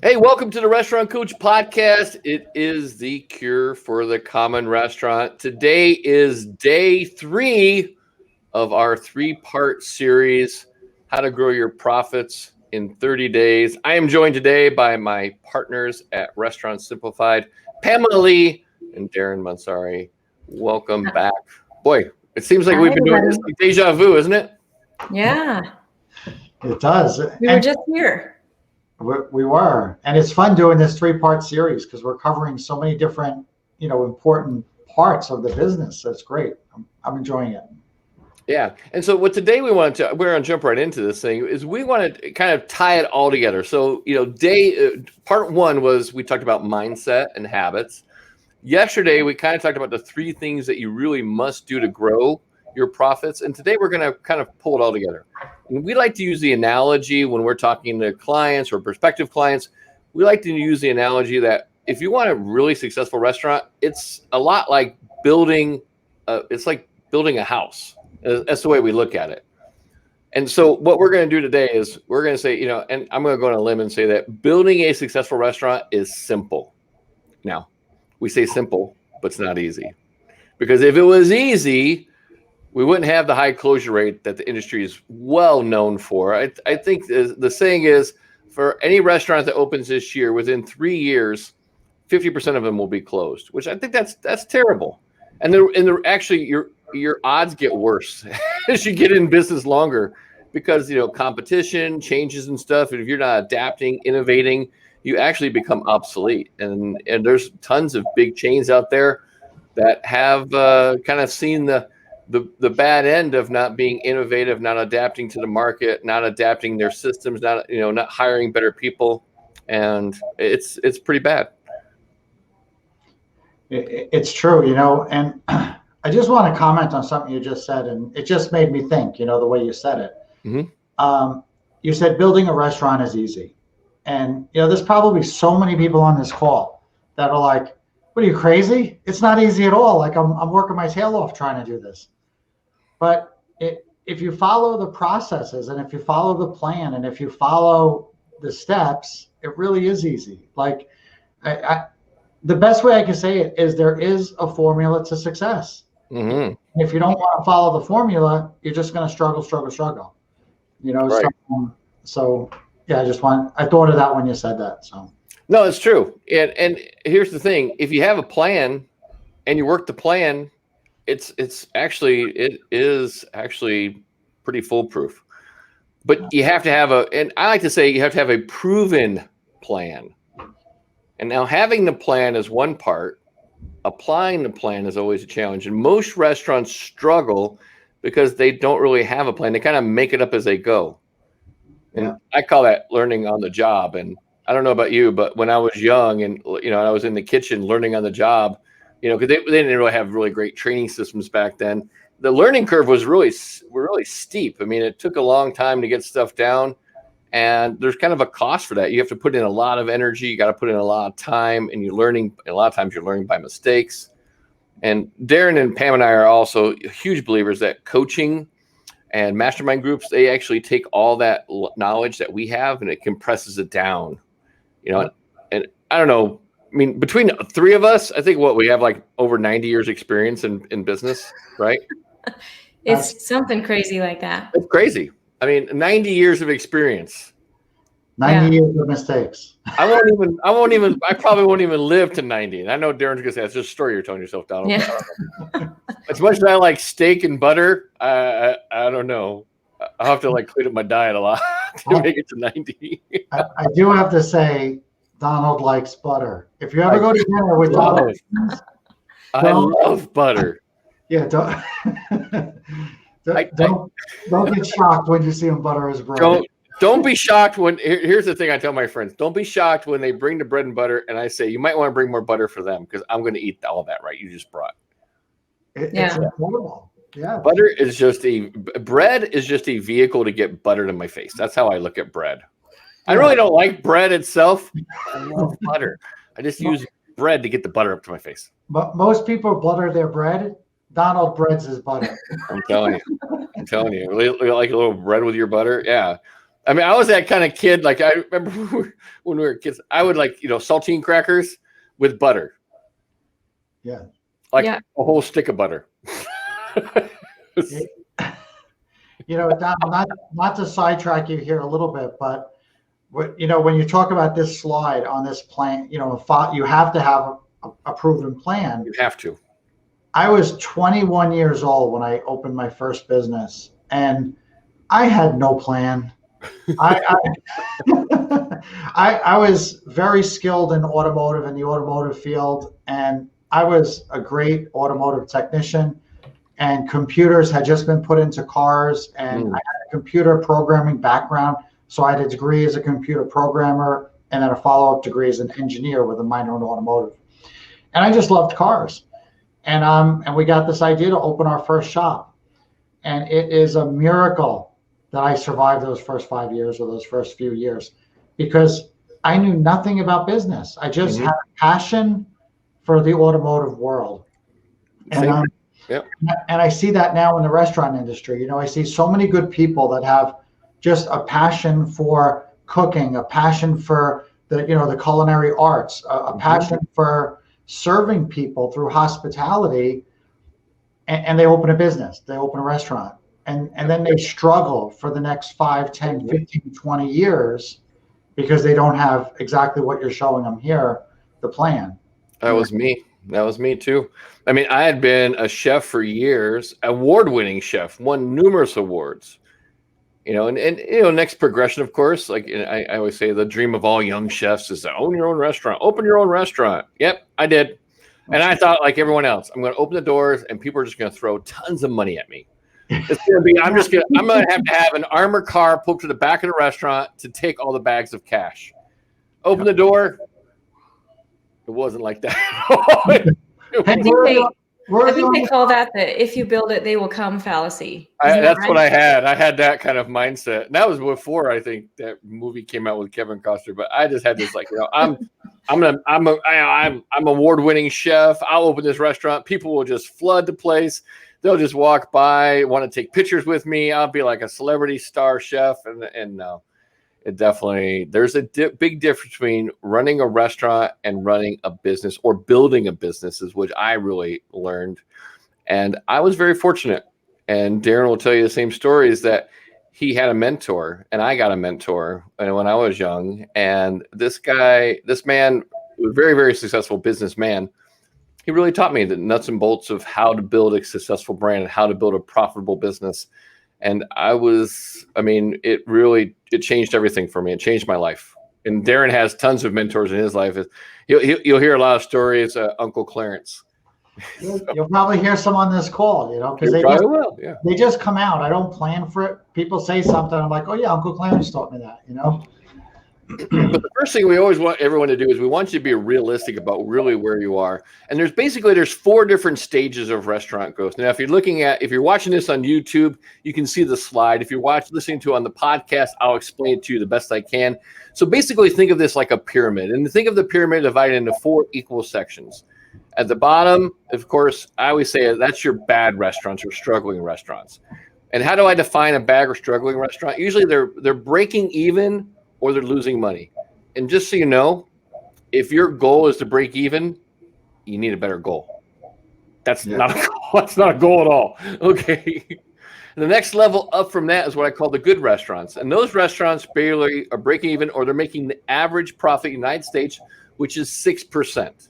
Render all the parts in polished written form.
Hey, welcome to the Restaurant Coach Podcast. It is the cure for the common restaurant. Today is day 3 of our 3-part series, How to Grow Your Profits in 30 Days. I am joined today by my partners at Restaurant Simplified, Pamela Lee and Darren Mansari. Welcome back. Boy, it seems like Hi, we've been doing this everybody. like deja vu, isn't it? Yeah, It does. we were just here. We were. And it's fun doing this 3-part series because we're covering so many different, important parts of the business. That's great. I'm enjoying it. Yeah. And so what today we're going to jump right into this thing is we want to kind of tie it all together. So, part 1 was we talked about mindset and habits. Yesterday, we kind of talked about the 3 things that you really must do to grow your profits. And today we're going to kind of pull it all together. And we like to use the analogy when we're talking to clients or prospective clients. We like to use the analogy that if you want a really successful restaurant, it's a lot like building a house. That's the way we look at it. And so what we're going to do today is we're going to say, and I'm going to go on a limb and say that building a successful restaurant is simple. Now, we say simple, but it's not easy. Because if it was easy, we wouldn't have the high closure rate that the industry is well known for. I think the saying is, for any restaurant that opens this year, within 3 years, 50% of them will be closed, which I think that's terrible. And actually your odds get worse as you get in business longer because competition changes and stuff. And if you're not adapting, innovating, you actually become obsolete. And there's tons of big chains out there that have kind of seen the bad end of not being innovative, not adapting to the market, not adapting their systems, not hiring better people, and it's pretty bad. It's true, and I just want to comment on something you just said, and it just made me think, the way you said it. Mm-hmm. You said building a restaurant is easy. And, there's probably so many people on this call that are like, what are you, crazy? It's not easy at all. Like I'm working my tail off trying to do this. But if you follow the processes and if you follow the plan and if you follow the steps, it really is easy. Like the best way I can say it is there is a formula to success. Mm-hmm. If you don't want to follow the formula, you're just going to struggle. Right. So yeah, I thought of that when you said that. So No, it's true. And here's the thing: if you have a plan and you work the plan, it is actually pretty foolproof. But you have to have and I like to say you have to have a proven plan. And now having the plan is one part. Applying the plan is always a challenge. And most restaurants struggle because they don't really have a plan. They kind of make it up as they go. And I call that learning on the job. And I don't know about you, but when I was young and I was in the kitchen learning on the job, because they didn't really have really great training systems back then. The learning curve was really steep. I mean, it took a long time to get stuff down, and there's kind of a cost for that. You have to put in a lot of energy. You got to put in a lot of time, and a lot of times you're learning by mistakes. And Darren and Pam and I are also huge believers that coaching and mastermind groups, they actually take all that knowledge that we have and it compresses it down, and I don't know. I mean, between the 3 of us, I think we have like over 90 years experience in business, right? It's something crazy like that. It's crazy. I mean, 90 years of experience. 90 years of mistakes. I probably won't even live to 90. And I know Darren's gonna say that's just a story you're telling yourself, Donald. Yeah. As much as I like steak and butter, I don't know. I'll have to clean up my diet a lot to make it to 90. I do have to say, Donald likes butter. If you ever go to dinner with Donald, I love butter. Yeah, don't get shocked when you see him butter his bread. Don't be shocked when. Here's the thing I tell my friends: don't be shocked when they bring the bread and butter, and I say you might want to bring more butter for them because I'm going to eat all that right you just brought. It's incredible. Yeah, bread is just a vehicle to get butter to my face. That's how I look at bread. I really don't like bread itself. I love butter. I just use bread to get the butter up to my face. But most people butter their bread. Donald breads his butter. I'm telling you. Really like a little bread with your butter? Yeah. I mean, I was that kind of kid. Like I remember when we were kids, I would like, saltine crackers with butter. Yeah. Like Yeah. a whole stick of butter. Don, not to sidetrack you here a little bit, but when you talk about this slide on this plan, you have to have a proven plan. You have to. I was 21 years old when I opened my first business, and I had no plan. I I was very skilled in the automotive field, and I was a great automotive technician. And computers had just been put into cars, and I had a computer programming background. So I had a degree as a computer programmer and then a follow-up degree as an engineer with a minor in automotive. And I just loved cars. And we got this idea to open our first shop. And it is a miracle that I survived those first 5 years or those first few years, because I knew nothing about business. I just had a passion for the automotive world. And Yep. And I see that now in the restaurant industry. I see so many good people that have just a passion for cooking, a passion for the culinary arts, a passion for serving people through hospitality, and they open a business, they open a restaurant, and then they struggle for the next 5, 10, 15, 20 years because they don't have exactly what you're showing them here, the plan. That was me. That was me too. I mean, I had been a chef for years, award-winning chef, won numerous awards. And next progression, of course, like I always say, the dream of all young chefs is to own your own restaurant, open your own restaurant. Yep, I did. And I thought, like everyone else, I'm going to open the doors and people are just going to throw tons of money at me. It's going to be, I'm going to have an armored car pulled to the back of the restaurant to take all the bags of cash. Open the door. It wasn't like that. I think they call that the "if you build it, they will come" fallacy. That's right? What I had. I had that kind of mindset. And that was before I think that movie came out with Kevin Costner. But I just had this I'm award-winning chef. I'll open this restaurant. People will just flood the place. They'll just walk by, want to take pictures with me. I'll be like a celebrity star chef. And no. It definitely, there's a big difference between running a restaurant and running a business, or building a business, is what I really learned. And I was very fortunate. And Darren will tell you the same story, is that he had a mentor and I got a mentor when I was young. And this man, was a very, very successful businessman. He really taught me the nuts and bolts of how to build a successful brand and how to build a profitable business. And it changed everything for me. It changed my life. And Darren has tons of mentors in his life. You'll hear a lot of stories. Uncle Clarence. You'll probably hear some on this call, because they just come out. I don't plan for it. People say something, I'm like, oh yeah, Uncle Clarence taught me that, But the first thing we always want everyone to do is we want you to be realistic about really where you are. And there's 4 different stages of restaurant growth. Now, if you're watching this on YouTube, you can see the slide. If you're listening to it on the podcast, I'll explain it to you the best I can. So basically think of this like a pyramid, and think of the pyramid divided into 4 equal sections. At the bottom, of course, I always say that's your bad restaurants or struggling restaurants. And how do I define a bad or struggling restaurant? Usually they're breaking even, or they're losing money. And just so you know, if your goal is to break even, you need a better goal. That's not a goal. That's not a goal at all. Okay. The next level up from that is what I call the good restaurants. And those restaurants barely are breaking even, or they're making the average profit in the United States, which is 6%.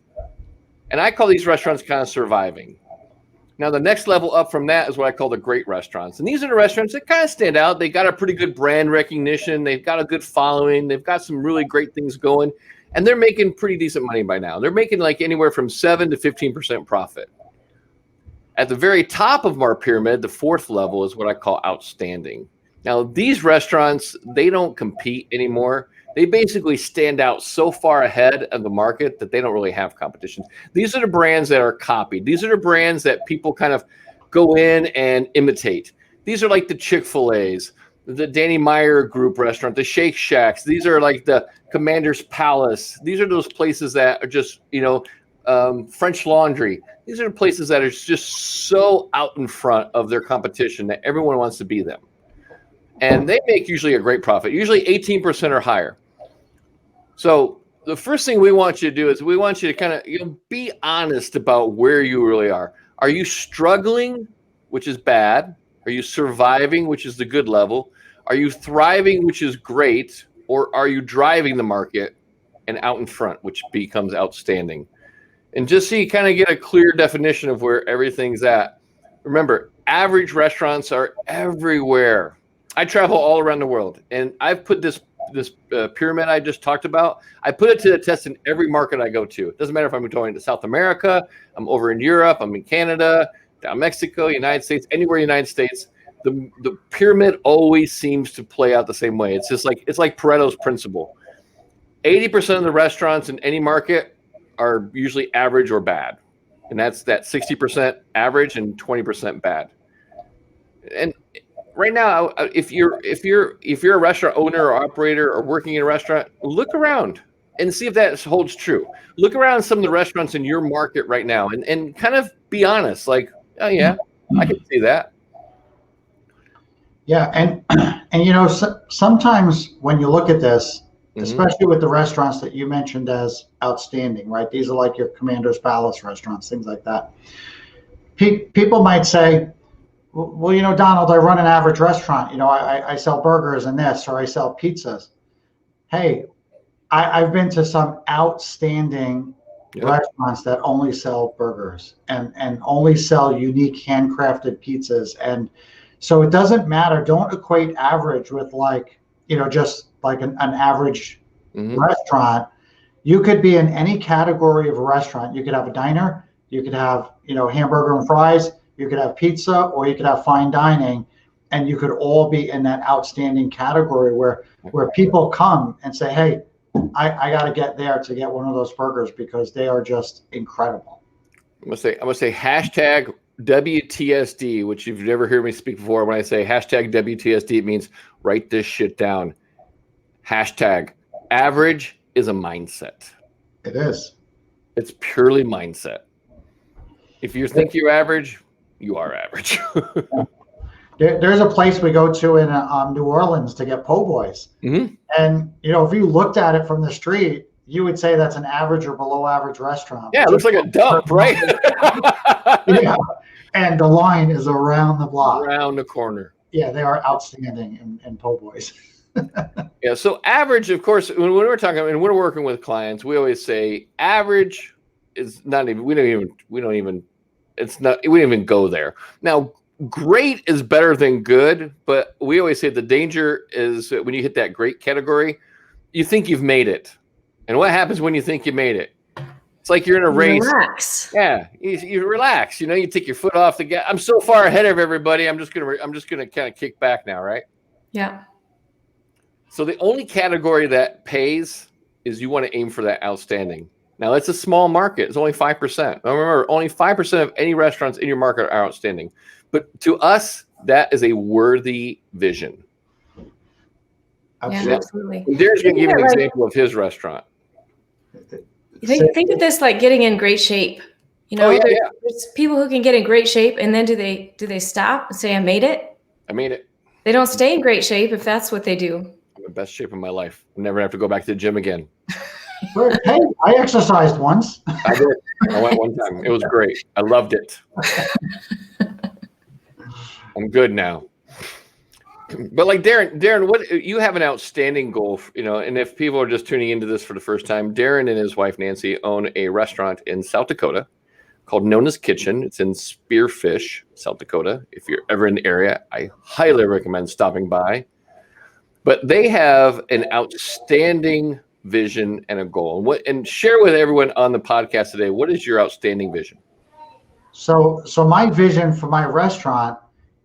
And I call these restaurants kind of surviving. Now, the next level up from that is what I call the great restaurants. And these are the restaurants that kind of stand out. They got a pretty good brand recognition. They've got a good following. They've got some really great things going. And they're making pretty decent money by now. They're making like anywhere from 7 to 15% profit. At the very top of our pyramid, the 4th level is what I call outstanding. Now, these restaurants, they don't compete anymore. They basically stand out so far ahead of the market that they don't really have competition. These are the brands that are copied. These are the brands that people kind of go in and imitate. These are like the Chick-fil-A's, the Danny Meyer Group restaurant, the Shake Shacks. These are like the Commander's Palace. These are those places that are just, French Laundry. These are the places that are just so out in front of their competition that everyone wants to be them. and they make usually a great profit, usually 18% or higher. So the first thing we want you to do is we want you to kind of be honest about where you really are. Are you struggling, which is bad? Are you surviving, which is the good level? Are you thriving, which is great? Or are you driving the market and out in front, which becomes outstanding? And just so you kind of get a clear definition of where everything's at. Remember, average restaurants are everywhere. I travel all around the world, and I've put this pyramid I just talked about, I put it to the test in every market I go to. It doesn't matter if I'm going to South America, I'm over in Europe, I'm in Canada, down Mexico, United States, anywhere in the United States. The pyramid always seems to play out the same way. It's like Pareto's principle. 80% of the restaurants in any market are usually average or bad. And that's that 60% average and 20% bad. And right now, if you're a restaurant owner or operator or working in a restaurant, look around and see if that holds true. Look around some of the restaurants in your market right now and kind of be honest, like, oh yeah, I can see that. Yeah, and sometimes when you look at this, especially with the restaurants that you mentioned as outstanding, right? These are like your Commander's Palace restaurants, things like that. People might say, well, Donald, I run an average restaurant. I sell burgers and this, or I sell pizzas. Hey, I've been to some outstanding restaurants that only sell burgers and only sell unique handcrafted pizzas. And so it doesn't matter. Don't equate average with just like an average restaurant. You could be in any category of a restaurant. You could have a diner. You could have, hamburger and fries. You could have pizza, or you could have fine dining, and you could all be in that outstanding category where people come and say, hey, I got to get there to get one of those burgers because they are just incredible. I'm gonna say hashtag WTSD, which you've never heard me speak before. When I say hashtag WTSD, it means write this shit down. Hashtag average is a mindset. It is. It's purely mindset. If you think you're average, you are average. There's a place we go to in New Orleans to get po' boys. And, if you looked at it from the street, you would say that's an average or below average restaurant. Yeah, it looks like a dump, right? Yeah. And the line is around the block. Around the corner. Yeah, they are outstanding in po' boys. Yeah, so average, of course, when we're talking and we're working with clients, we always say average is not even, we don't even go there. Now, great is better than good, but we always say the danger is when you hit that great category, you think you've made it. And what happens when you think you made it? It's like you're in a race. Relax. Yeah, you relax. You take your foot off the gas. I'm so far ahead of everybody. I'm just gonna kind of kick back now, right? Yeah. So the only category that pays is you want to aim for that outstanding. Now, it's a small market. It's only 5%. Now, remember, only 5% of any restaurants in your market are outstanding. But to us, that is a worthy vision. Yeah, absolutely. Darren's going to give an example of his restaurant. Think of this like getting in great shape. There's people who can get in great shape, and then do they stop and say, I made it? I made it. They don't stay in great shape if that's what they do. I'm in the best shape of my life. I'll never have to go back to the gym again. Hey, I exercised once. I did. I went one time. It was great. I loved it. I'm good now. But like Darren, what you have an outstanding goal, and if people are just tuning into this for the first time, Darren and his wife Nancy own a restaurant in South Dakota called Nona's Kitchen. It's in Spearfish, South Dakota. If you're ever in the area, I highly recommend stopping by. But they have an outstanding vision and a goal. And share with everyone on the podcast today, what is your outstanding vision? So my vision for my restaurant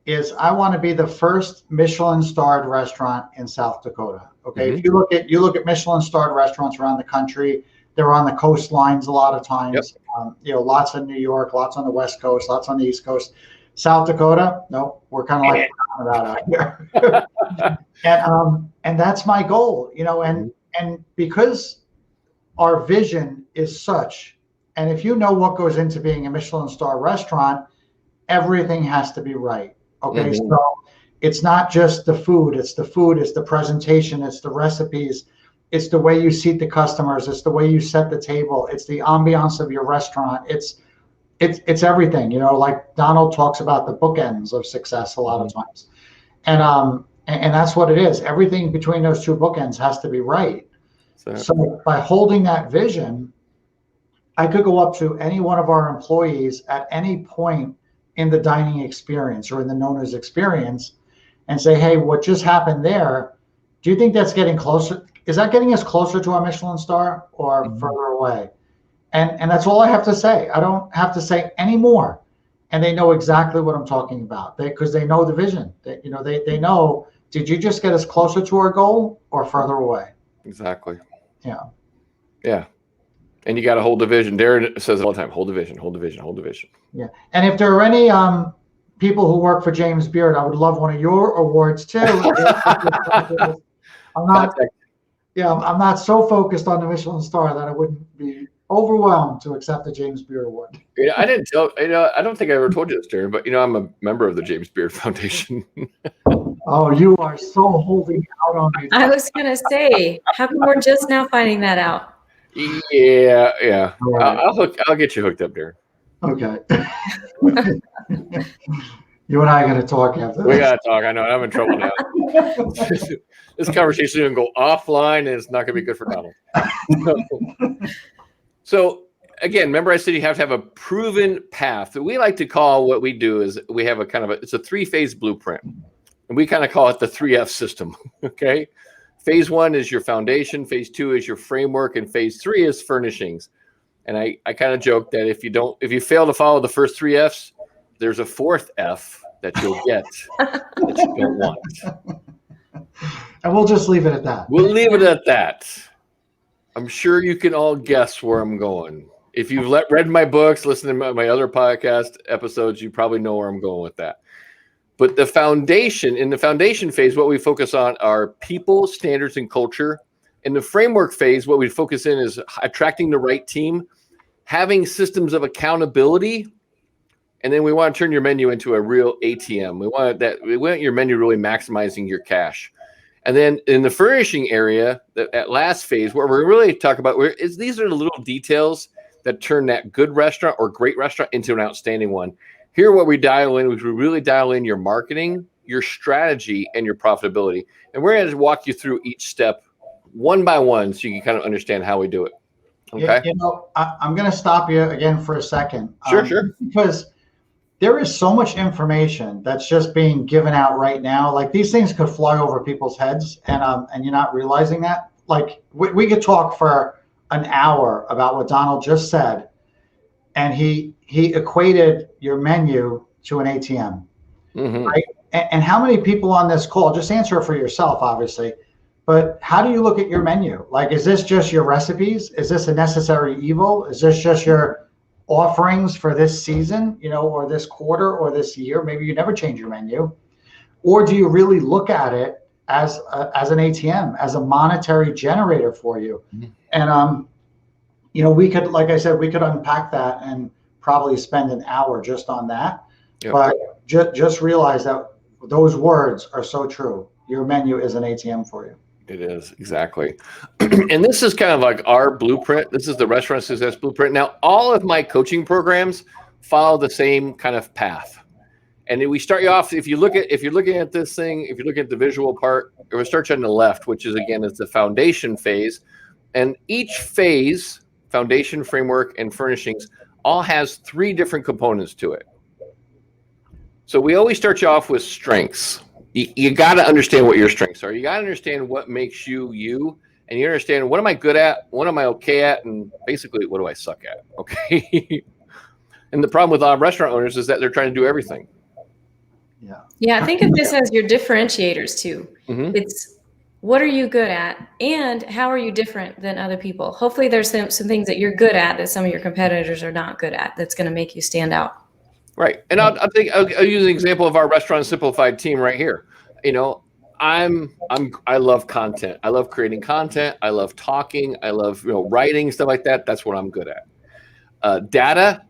is I want to be the first Michelin-starred restaurant in South Dakota. Okay, if you look at Michelin-starred restaurants around the country, they're on the coastlines a lot of times. Yep. Lots in New York, lots on the West Coast, lots on the East Coast. South Dakota, no, we're kind of like that out here. And that's my goal, and because our vision is such, and if you know what goes into being a Michelin star restaurant, everything has to be right. Okay. So it's not just the food, it's the presentation, it's the recipes, it's the way you seat the customers, it's the way you set the table, it's the ambiance of your restaurant, it's everything. Like Donald talks about the bookends of success a lot of times. And that's what it is. Everything between those two bookends has to be right. So by holding that vision, I could go up to any one of our employees at any point in the dining experience or in the Nona's experience and say, hey, what just happened there? Do you think that's getting closer? Is that getting us closer to our Michelin star or further away? And that's all I have to say. I don't have to say any more. And they know exactly what I'm talking about because they know the vision. They know, did you just get us closer to our goal or further away? Exactly. Yeah. Yeah. And you got to hold the vision. Darren says it all the time, hold the vision, hold the vision, hold the vision. Yeah. And if there are any people who work for James Beard, I would love one of your awards too. I'm not so focused on the Michelin star that I wouldn't be overwhelmed to accept the James Beard Award. I didn't tell, I don't think I ever told you this, Darren, but I'm a member of the James Beard Foundation. Oh, you are so holding out on me. I was going to say, how come we're just now finding that out? Yeah. Right. I'll get you hooked up, Darren. Okay. You and I are going to talk after this. We got to talk. I know. I'm in trouble now. This conversation is going to go offline, and it's not going to be good for Donald. So again, remember I said you have to have a proven path. We like to call what we do is we have it's a 3-phase blueprint. And we kind of call it the 3F system. Okay. Phase 1 is your foundation. Phase 2 is your framework. And phase 3 is furnishings. And I kind of joke that if you fail to follow the first 3 Fs, there's a 4th F that you'll get that you don't want. And we'll just leave it at that. We'll leave it at that. I'm sure you can all guess where I'm going. If you've read my books, listened to my other podcast episodes, you probably know where I'm going with that. But in the foundation phase, what we focus on are people, standards, and culture. In the framework phase, what we focus in is attracting the right team, having systems of accountability, and then we want to turn your menu into a real ATM. We want your menu really maximizing your cash. And then in the furnishing area, that last phase, what we're really talking about is these are the little details that turn that good restaurant or great restaurant into an outstanding one. Here, what we dial in is we really dial in your marketing, your strategy, and your profitability. And we're going to walk you through each step one by one so you can kind of understand how we do it. Okay. I'm going to stop you again for a second. Sure. Because there is so much information that's just being given out right now. Like these things could fly over people's heads and you're not realizing that. Like we could talk for an hour about what Donald just said. And he equated your menu to an ATM, right? And how many people on this call, just answer it for yourself, obviously, but how do you look at your menu? Like, is this just your recipes? Is this a necessary evil? Is this just your offerings for this season, or this quarter or this year? Maybe you never change your menu. Or do you really look at it as an ATM, as a monetary generator for you? And, we could, like I said, we could unpack that and probably spend an hour just on that. Yep. But just realize that those words are so true. Your menu is an ATM for you. It is, exactly. And this is kind of like our blueprint. This is the Restaurant Success Blueprint. Now, all of my coaching programs follow the same kind of path. And we start you off, if you're looking at this thing, if you're looking at the visual part, we'll start you on the left, which is, again, it's the foundation phase. And each phase, foundation, framework, and furnishings, all has 3 different components to it. So we always start you off with strengths. You got to understand what your strengths are. You got to understand what makes you you, and you understand what am I good at, what am I okay at, and basically what do I suck at. Okay. And the problem with a lot of restaurant owners is that they're trying to do everything. Yeah. I think of this as your differentiators too. It's what are you good at, and how are you different than other people? Hopefully, there's some things that you're good at that some of your competitors are not good at. That's going to make you stand out. Right. And I'll use an example of our Restaurant Simplified team right here. I love content. I love creating content. I love talking. I love, writing, stuff like that. That's what I'm good at. Data,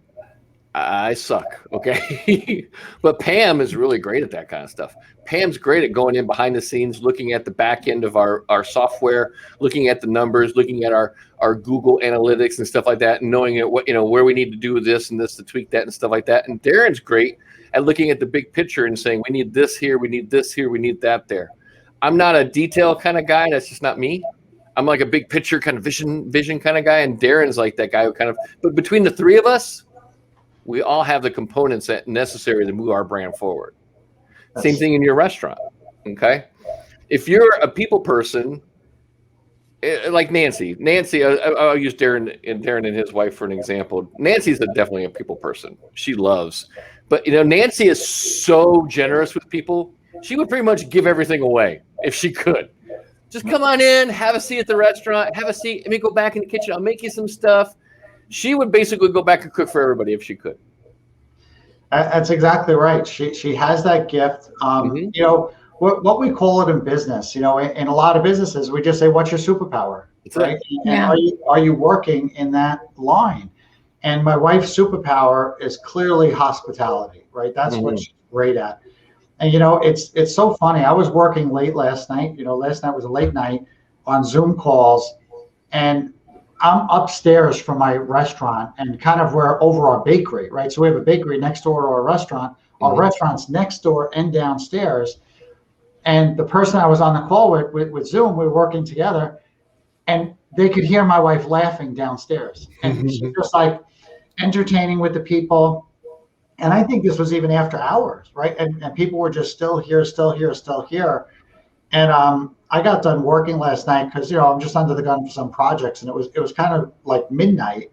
I suck, okay? But Pam is really great at that kind of stuff. Pam's great at going in behind the scenes, looking at the back end of our software, looking at the numbers, looking at our Google Analytics and stuff like that, and knowing what where we need to do this and this to tweak that and stuff like that. And Darren's great at looking at the big picture and saying, we need this here, we need this here, we need that there. I'm not a detail kind of guy. That's just not me. I'm like a big picture kind of vision kind of guy, and Darren's like that guy who kind of. But between the three of us, we all have the components that necessary to move our brand forward. Same thing in your restaurant. Okay. If you're a people person, like Nancy, I'll use Darren and his wife for an example. Nancy's definitely a people person. She loves, but Nancy is so generous with people. She would pretty much give everything away if she could. Just come on in, have a seat at the restaurant, have a seat. Let me go back in the kitchen. I'll make you some stuff. She would basically go back and cook for everybody if she could. That's exactly right. She has that gift. What we call it in business, in a lot of businesses, we just say, "What's your superpower?" Right? Yeah. And are you working in that line? And my wife's superpower is clearly hospitality. Right? That's what she's great at. And it's so funny. I was working late last night. Last night was a late night on Zoom calls, and I'm upstairs from my restaurant and kind of we're over our bakery, right? So we have a bakery next door to our restaurant. Our restaurant's next door and downstairs. And the person I was on the call with Zoom, we were working together, and they could hear my wife laughing downstairs. And she's just like entertaining with the people. And I think this was even after hours, right? And people were just still here. And I got done working last night because I'm just under the gun for some projects, and it was kind of like midnight,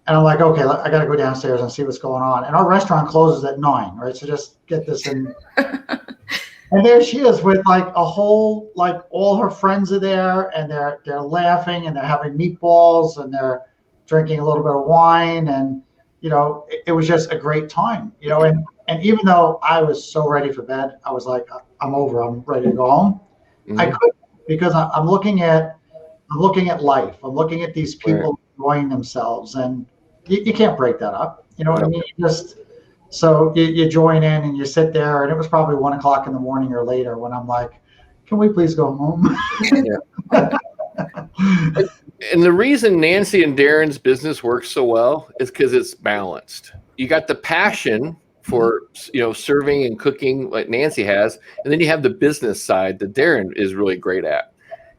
and I'm like, okay, I got to go downstairs and see what's going on. And our restaurant closes at 9, right? So just get this in. And there she is with like a whole, like all her friends are there, and they're laughing and they're having meatballs and they're drinking a little bit of wine, and it was just a great time, and even though I was so ready for bed, I was like, I'm ready to go home. I couldn't, because I'm looking at life. I'm looking at these people enjoying themselves, and you can't break that up. You know what I mean? So you join in and you sit there, and it was probably 1 o'clock in the morning or later when I'm like, can we please go home? And the reason Nancy and Darren's business works so well is because it's balanced. You got the passion for serving and cooking like Nancy has, and then you have the business side that Darren is really great at.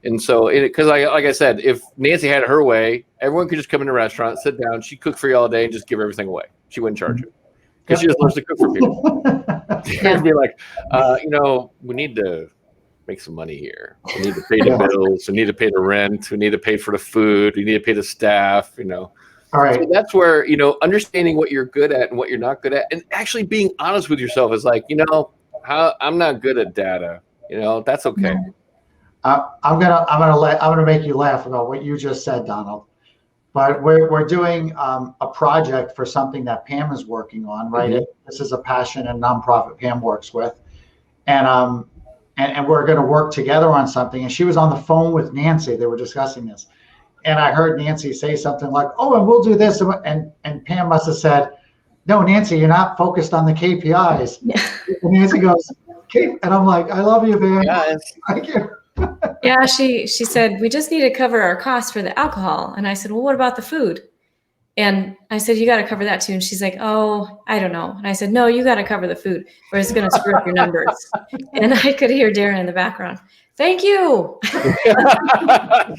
And so, because like I said, if Nancy had it her way, everyone could just come in a restaurant, sit down, she'd cook for you all day, and just give everything away. She wouldn't charge you because she just loves to cook for people. Darren'd be like, we need to make some money here. We need to pay the bills. We need to pay the rent. We need to pay for the food. We need to pay the staff. All right. So that's where, understanding what you're good at and what you're not good at, and actually being honest with yourself is like, I'm not good at data. That's okay. I'm gonna make you laugh about what you just said, Donald. But we're doing a project for something that Pam is working on, right? This is a passion and nonprofit Pam works with, and we're going to work together on something. And she was on the phone with Nancy. They were discussing this. And I heard Nancy say something like, oh, and we'll do this. And Pam must have said, no, Nancy, you're not focused on the KPIs. Yeah. And Nancy goes, okay. And I'm like, I love you, Pam. Yeah, thank you. Yeah, she said, we just need to cover our costs for the alcohol. And I said, well, what about the food? And I said, you got to cover that too. And she's like, oh, I don't know. And I said, no, you got to cover the food or it's going to screw up your numbers. And I could hear Darren in the background. Thank you.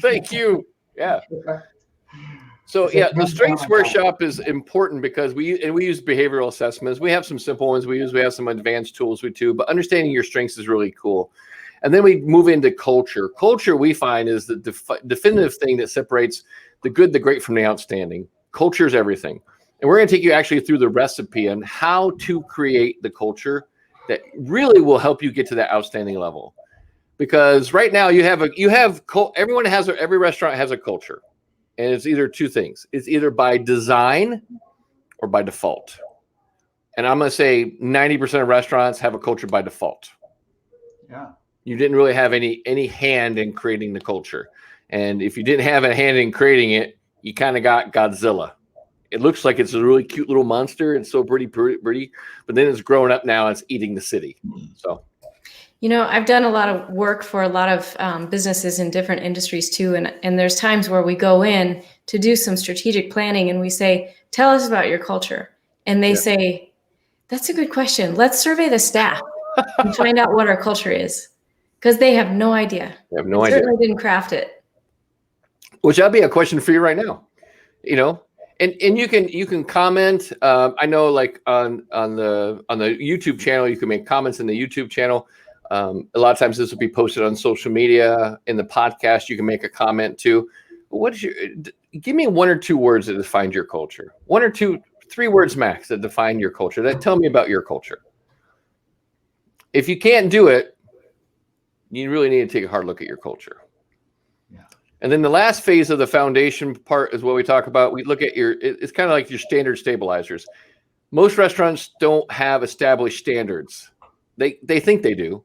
Thank you. Yeah. So the Strengths Workshop is important because we use behavioral assessments. We have some simple ones we have some advanced tools we do, but understanding your strengths is really cool. And then we move into culture. Culture, we find, is the definitive thing that separates the good, the great from the outstanding. Culture is everything. And we're going to take you actually through the recipe on how to create the culture that really will help you get to that outstanding level. Because right now every restaurant has a culture. And it's either two things. It's either by design or by default. And I'm going to say 90% of restaurants have a culture by default. Yeah. You didn't really have any hand in creating the culture. And if you didn't have a hand in creating it, you kind of got Godzilla. It looks like it's a really cute little monster. It's so pretty, but then it's growing up now. And it's eating the city. So, I've done a lot of work for a lot of businesses in different industries too. And there's times where we go in to do some strategic planning and we say, tell us about your culture. And they say, that's a good question. Let's survey the staff and find out what our culture is. Because they have no idea. They have no idea. Certainly didn't craft it. Which that'd be a question for you right now. And you can comment. I know, like on the YouTube channel, you can make comments in the YouTube channel. A lot of times this will be posted on social media. In the podcast, you can make a comment too. Give me 1 or 2 words that define your culture. 1 or 2, 3 words max that define your culture. That tell me about your culture. If you can't do it, you really need to take a hard look at your culture. Yeah. And then the last phase of the foundation part is what we talk about. We look at it's kind of like your standard stabilizers. Most restaurants don't have established standards. They think they do,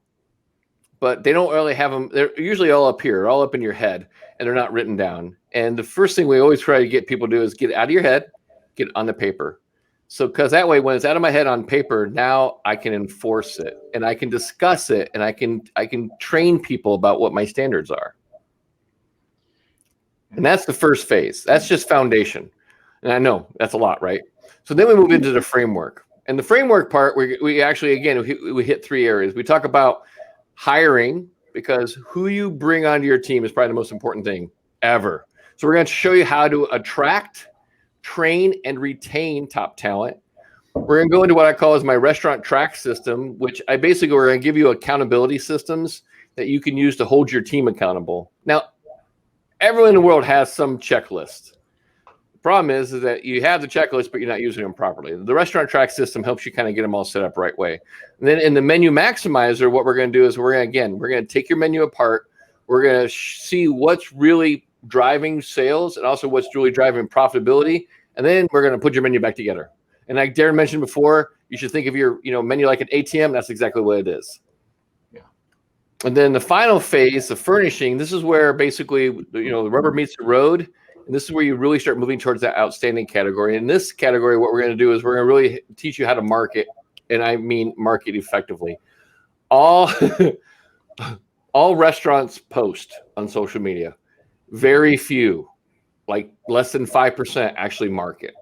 but they don't really have them. They're usually all up here, all up in your head, and they're not written down. And the first thing we always try to get people to do is get out of your head, get on the paper. So, because that way, when it's out of my head on paper, now I can enforce it and I can discuss it and I can train people about what my standards are. And that's the first phase. That's just foundation. And I know that's a lot, right? So then we move into the framework. And the framework part, we actually, again, we hit 3 areas. We talk about hiring, because who you bring onto your team is probably the most important thing ever. So we're going to show you how to attract, train, and retain top talent. We're going to go into what I call as my restaurant track system, which we're going to give you accountability systems that you can use to hold your team accountable. Now, everyone in the world has some checklist. The problem is that you have the checklist, but you're not using them properly. The restaurant track system helps you kind of get them all set up right way. And then in the menu maximizer, what we're going to do is we're going to take your menu apart. We're going to see what's really driving sales and also what's really driving profitability. And then we're going to put your menu back together. And like Darren mentioned before, you should think of your menu like an ATM. That's exactly what it is. Yeah. And then the final phase, the furnishing, this is where basically, the rubber meets the road. And this is where you really start moving towards that outstanding category. In this category, what we're going to do is we're going to really teach you how to market. And I mean market effectively. All restaurants post on social media. Very few, like less than 5%, actually market.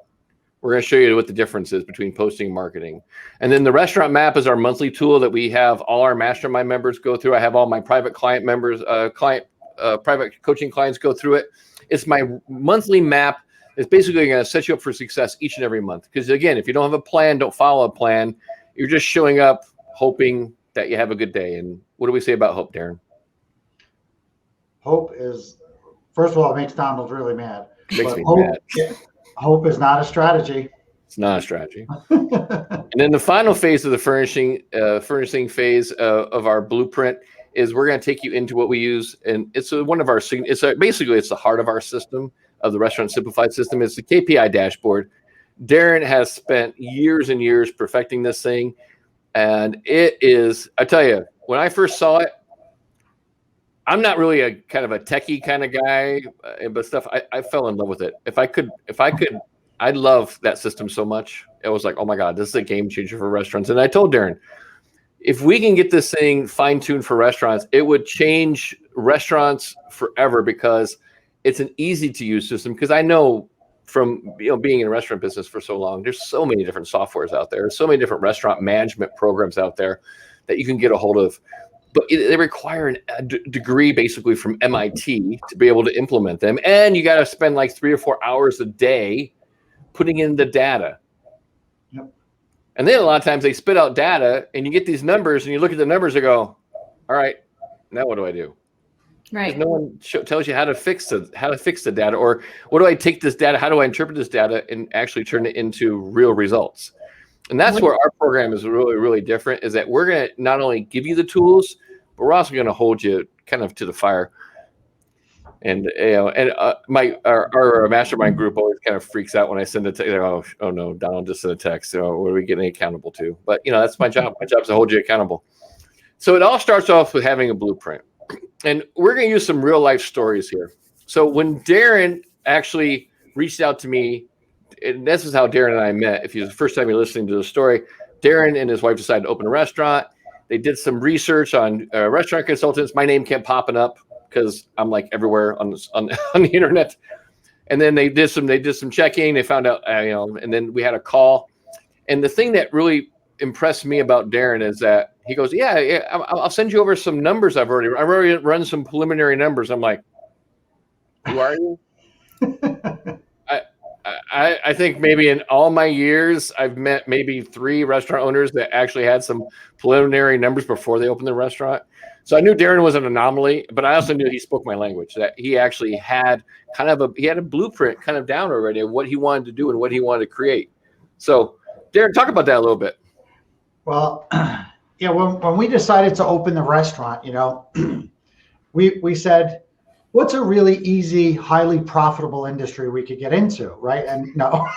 We're going to show you what the difference is between posting and marketing. And then the restaurant map is our monthly tool that we have all our mastermind members go through. I have all my private client members, private coaching clients go through it. It's my monthly map. It's basically going to set you up for success each and every month. Because again, if you don't have a plan, don't follow a plan. You're just showing up hoping that you have a good day. And what do we say about hope, Darren? Hope is, first of all, it makes Donald really mad. Makes me mad. Hope is not a strategy. It's not a strategy. And then the final phase of the furnishing phase of our blueprint is we're going to take you into what we use, and it's one of our. Basically it's the heart of our system, of the Restaurant Simplified system. It's the KPI dashboard. Darren has spent years and years perfecting this thing, and it is. I tell you, when I first saw it, I'm not really a kind of a techie kind of guy, but I fell in love with it. If I could, I love that system so much. It was like, oh my God, this is a game changer for restaurants. And I told Darren, if we can get this thing fine-tuned for restaurants, it would change restaurants forever, because it's an easy to use system. Because I know from being in a restaurant business for so long, there's so many different softwares out there, so many different restaurant management programs out there that you can get a hold of. But they require a degree basically from MIT to be able to implement them. And you got to spend like 3 or 4 hours a day putting in the data. Yep. And then a lot of times they spit out data and you get these numbers and you look at the numbers and go, all right, now what do I do? Right. No one tells you how to fix the data, or what do I take this data? How do I interpret this data and actually turn it into real results? And that's where our program is really, really different, is that we're going to not only give you the tools, but we're also going to hold you kind of to the fire. And our mastermind group always kind of freaks out when I send it to, oh no, Donald just sent a text. So what are we getting accountable to? But that's my job. My job is to hold you accountable. So it all starts off with having a blueprint. And we're going to use some real life stories here. So when Darren actually reached out to me, and this is how Darren and I met. If it's the first time you're listening to the story, Darren and his wife decided to open a restaurant. They did some research on restaurant consultants. My name kept popping up because I'm like everywhere on the internet. And then they did some checking. They found out, and then we had a call. And the thing that really impressed me about Darren is that he goes, yeah, I'll send you over some numbers. I've already run some preliminary numbers. I'm like, who are you? I think maybe in all my years, I've met maybe 3 restaurant owners that actually had some preliminary numbers before they opened the restaurant. So I knew Darren was an anomaly, but I also knew he spoke my language, that he actually had he had a blueprint kind of down already of what he wanted to do and what he wanted to create. So Darren, talk about that a little bit. Well, yeah, when we decided to open the restaurant, we said, what's a really easy, highly profitable industry we could get into, right? And no,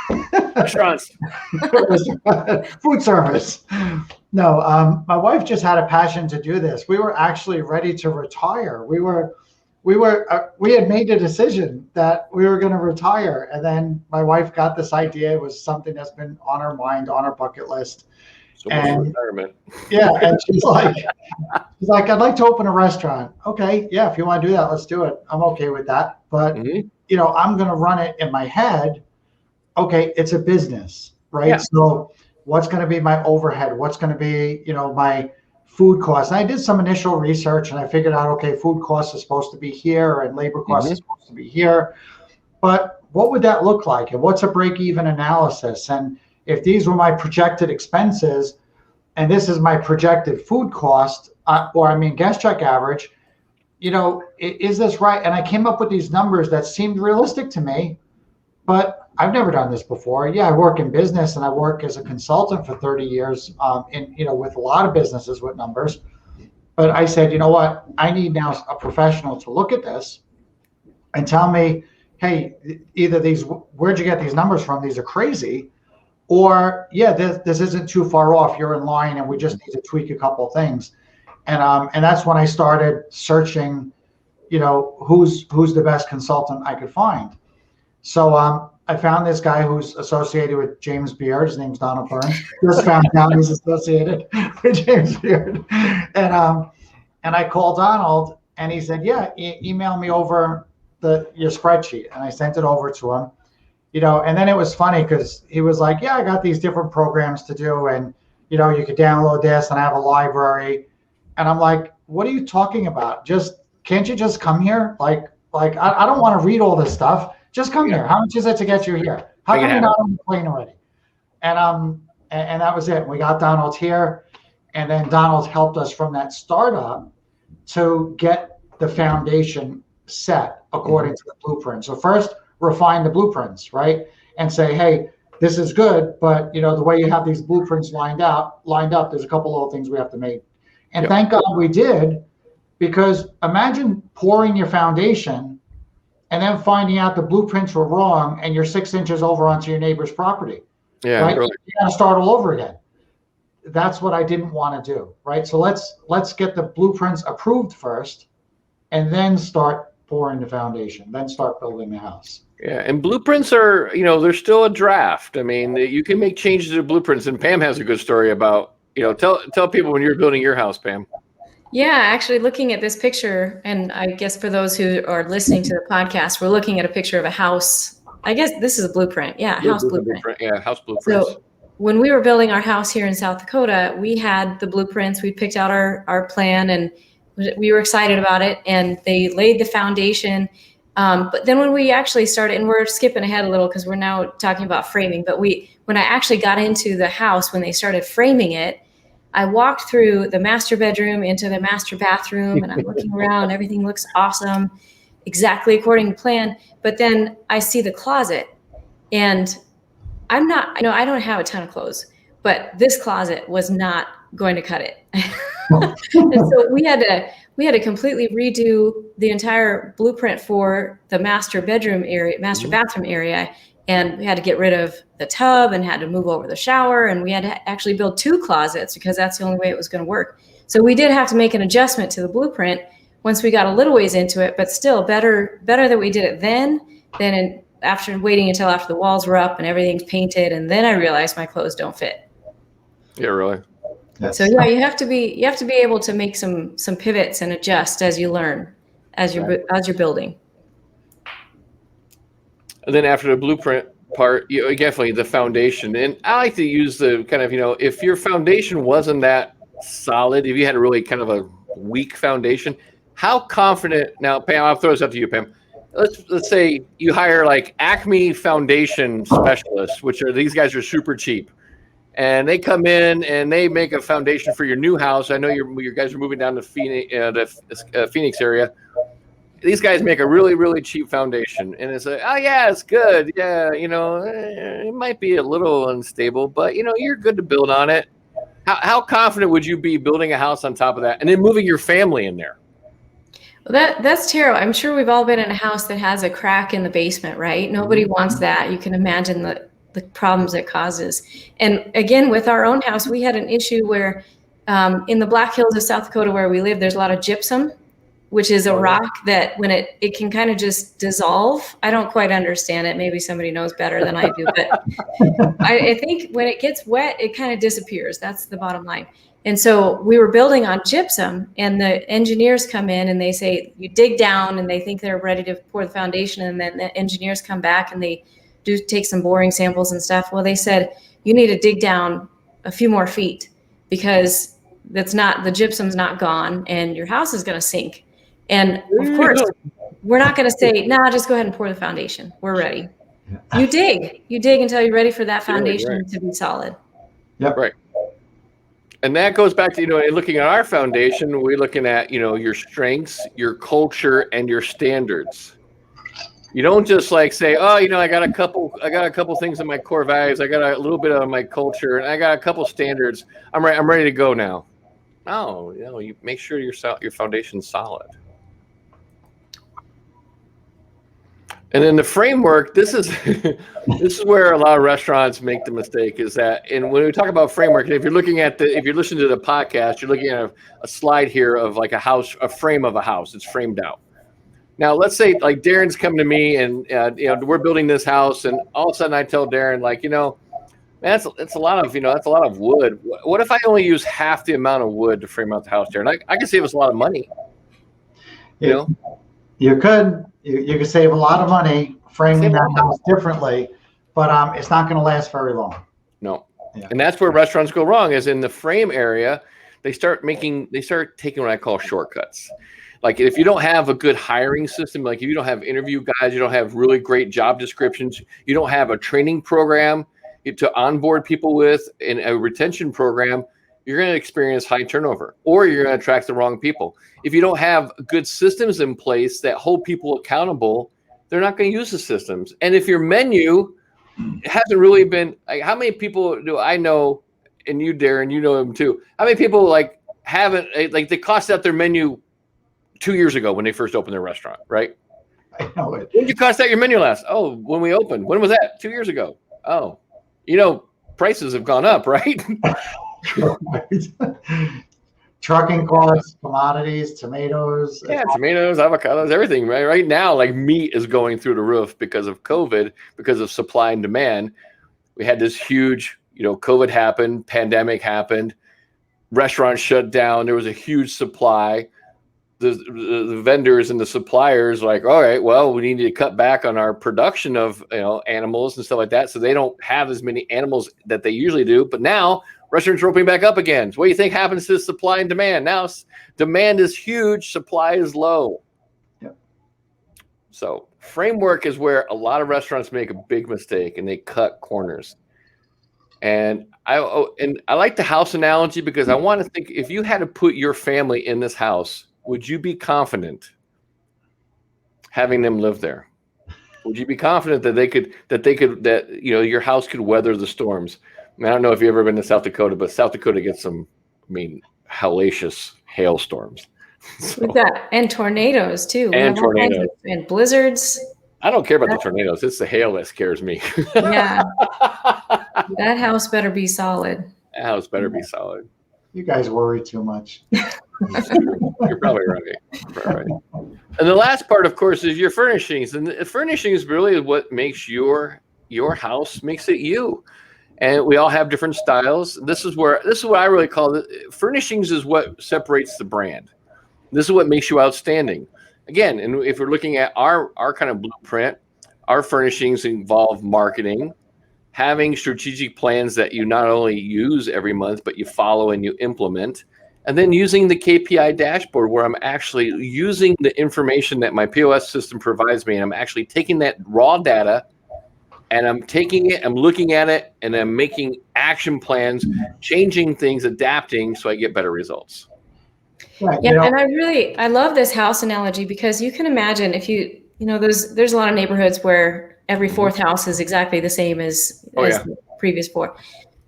restaurants, food service. No, my wife just had a passion to do this. We were actually ready to retire. We had made a decision that we were going to retire, and then my wife got this idea. It was something that's been on her mind, on her bucket list. So much retirement. Yeah, and she's like, I'd like to open a restaurant. Okay, yeah, if you want to do that, let's do it. I'm okay with that. But I'm going to run it in my head. Okay, it's a business, right? Yeah. So what's going to be my overhead? What's going to be, my food costs? And I did some initial research and I figured out, okay, food costs are supposed to be here and labor costs are supposed to be here. But what would that look like? And what's a break-even analysis? And if these were my projected expenses and this is my projected food cost, guest check average, is this right? And I came up with these numbers that seemed realistic to me, but I've never done this before. Yeah, I work in business and I work as a consultant for 30 years with a lot of businesses with numbers. But I said, you know what? I need now a professional to look at this and tell me, hey, either where'd you get these numbers from? These are crazy. Or, yeah, this isn't too far off. You're in line and we just need to tweak a couple of things. And that's when I started searching, who's the best consultant I could find. So I found this guy who's associated with James Beard. His name's Donald Burns. Just found out he's associated with James Beard. And I called Donald and he said, yeah, email me over your spreadsheet. And I sent it over to him. And then it was funny because he was like, yeah, I got these different programs to do. And, you could download this and I have a library. And I'm like, what are you talking about? Can't you just come here? Like I don't want to read all this stuff. Just come here. How much is it to get you here? How come you're not on the plane already? And that was it. We got Donald here. And then Donald helped us from that startup to get the foundation set according to the blueprint. So first, refine the blueprints, right? And say, hey, this is good, but the way you have these blueprints lined up, there's a couple little things we have to make. And thank God we did, because imagine pouring your foundation and then finding out the blueprints were wrong and you're 6 inches over onto your neighbor's property. Yeah, right? Really. You got to start all over again. That's what I didn't want to do, right? So let's get the blueprints approved first, and then start pouring the foundation, then start building the house. Yeah, and blueprints are, they're still a draft. I mean, you can make changes to blueprints, and Pam has a good story about, tell people when you're building your house, Pam. Yeah, actually looking at this picture, and I guess for those who are listening to the podcast, we're looking at a picture of a house. I guess this is a blueprint. Yeah, house blueprint. Yeah, house blueprints. So when we were building our house here in South Dakota, we had the blueprints. We picked out our plan, and we were excited about it, and they laid the foundation. But then when we actually started, and we're skipping ahead a little because we're now talking about framing, but when I actually got into the house, when they started framing it, I walked through the master bedroom into the master bathroom, and I'm looking around. Everything looks awesome, exactly according to plan. But then I see the closet, and I don't have a ton of clothes, but this closet was not going to cut it. And so we had to completely redo the entire blueprint for the master bathroom area. And we had to get rid of the tub and had to move over the shower. And we had to actually build 2 closets because that's the only way it was going to work. So we did have to make an adjustment to the blueprint once we got a little ways into it, but still better that we did it then than after waiting until after the walls were up and everything's painted, and then I realized my clothes don't fit. Yeah, really. Yes. So yeah, you have to be able to make some pivots and adjust as you learn, as you're building. And then after the blueprint part, definitely the foundation. And I like to use the kind of, if your foundation wasn't that solid, if you had a really kind of a weak foundation, how confident, now Pam, I'll throw this up to you, Pam. Let's say you hire like Acme foundation specialists, which are, these guys are super cheap. And they come in and they make a foundation for your new house. I know your guys are moving down to Phoenix area. These guys make a really, really cheap foundation, and it's like, oh yeah, it's good. Yeah, it might be a little unstable, but you're good to build on it. How confident would you be building a house on top of that, and then moving your family in there? Well, that's terrible. I'm sure we've all been in a house that has a crack in the basement, right? Nobody wants that. You can imagine the problems it causes. And again, with our own house, we had an issue where in the Black Hills of South Dakota where we live, there's a lot of gypsum, which is a rock that when it can kind of just dissolve. I don't quite understand it. Maybe somebody knows better than I do, but I think when it gets wet, it kind of disappears. That's the bottom line. And so we were building on gypsum, and the engineers come in and they say, you dig down, and they think they're ready to pour the foundation. And then the engineers come back and they do take some boring samples and stuff. Well, they said, you need to dig down a few more feet because the gypsum's not gone and your house is going to sink. And of course, we're not going to say, nah, just go ahead and pour the foundation. We're ready. You dig until you're ready for that foundation to be solid. Yep. Right. And that goes back to, looking at our foundation, we're looking at, your strengths, your culture, and your standards. You don't just like say, oh, I got a couple things in my core values. I got a little bit of my culture, and I got a couple standards. I'm ready to go now. No, you make sure your foundation's solid. And then the framework, this is where a lot of restaurants make the mistake, is that, and when we talk about framework, if you're listening to the podcast, you're looking at a slide here of like a frame of a house. It's framed out. Now, let's say like Darren's come to me and we're building this house, and all of a sudden I tell Darren, like, man, that's a lot of wood. What if I only use half the amount of wood to frame out the house, Darren? I can save us a lot of money. You could. You could save a lot of money framing that house differently, but it's not going to last very long. No. Yeah. And that's where restaurants go wrong, is in the frame area. They start taking what I call shortcuts. Like if you don't have a good hiring system, like if you don't have interview guides, you don't have really great job descriptions, you don't have a training program to onboard people with, and a retention program, you're going to experience high turnover, or you're going to attract the wrong people. If you don't have good systems in place that hold people accountable, they're not going to use the systems. And if your menu hasn't really been, like, how many people do I know, and you, Darren, you know them too, how many people they cost out their menu 2 years ago when they first opened their restaurant, right? I know it. When did you cost out your menu last? Oh, when we opened. When was that? 2 years ago. Oh, prices have gone up, right? Trucking costs, commodities, tomatoes. Yeah, tomatoes, avocados, everything. Right now, like meat is going through the roof because of COVID, because of supply and demand. We had this huge, COVID happened, pandemic happened, restaurants shut down. There was a huge supply. The vendors and the suppliers like, all right, well, we need to cut back on our production of animals and stuff like that, so they don't have as many animals that they usually do. But now restaurants are opening back up again. So what do you think happens to supply and demand? Now demand is huge, supply is low. Yep. So framework is where a lot of restaurants make a big mistake, and they cut corners. And I like the house analogy, because I want to think, if you had to put your family in this house, would you be confident having them live there? Would you be confident that your house could weather the storms? I don't know if you've ever been to South Dakota, but South Dakota gets some, hellacious hailstorms. We've got, and tornadoes too. And tornadoes. And blizzards. I don't care about the tornadoes. It's the hail that scares me. Yeah. That house better be solid. That house better be solid. You guys worry too much. You're probably right. And the last part, of course, is your furnishings. And the furnishings really is what makes your house, makes it you. And we all have different styles. This is what I really call it. Furnishings is what separates the brand. This is what makes you outstanding. Again, and if we're looking at our kind of blueprint, our furnishings involve marketing, having strategic plans that you not only use every month, but you follow and you implement, and then using the KPI dashboard where I'm actually using the information that my POS system provides me, and I'm actually taking that raw data and I'm taking it, I'm looking at it, and I'm making action plans, changing things, adapting so I get better results. Right, yeah, and I love this house analogy, because you can imagine if there's a lot of neighborhoods where every fourth house is exactly the same as the previous four.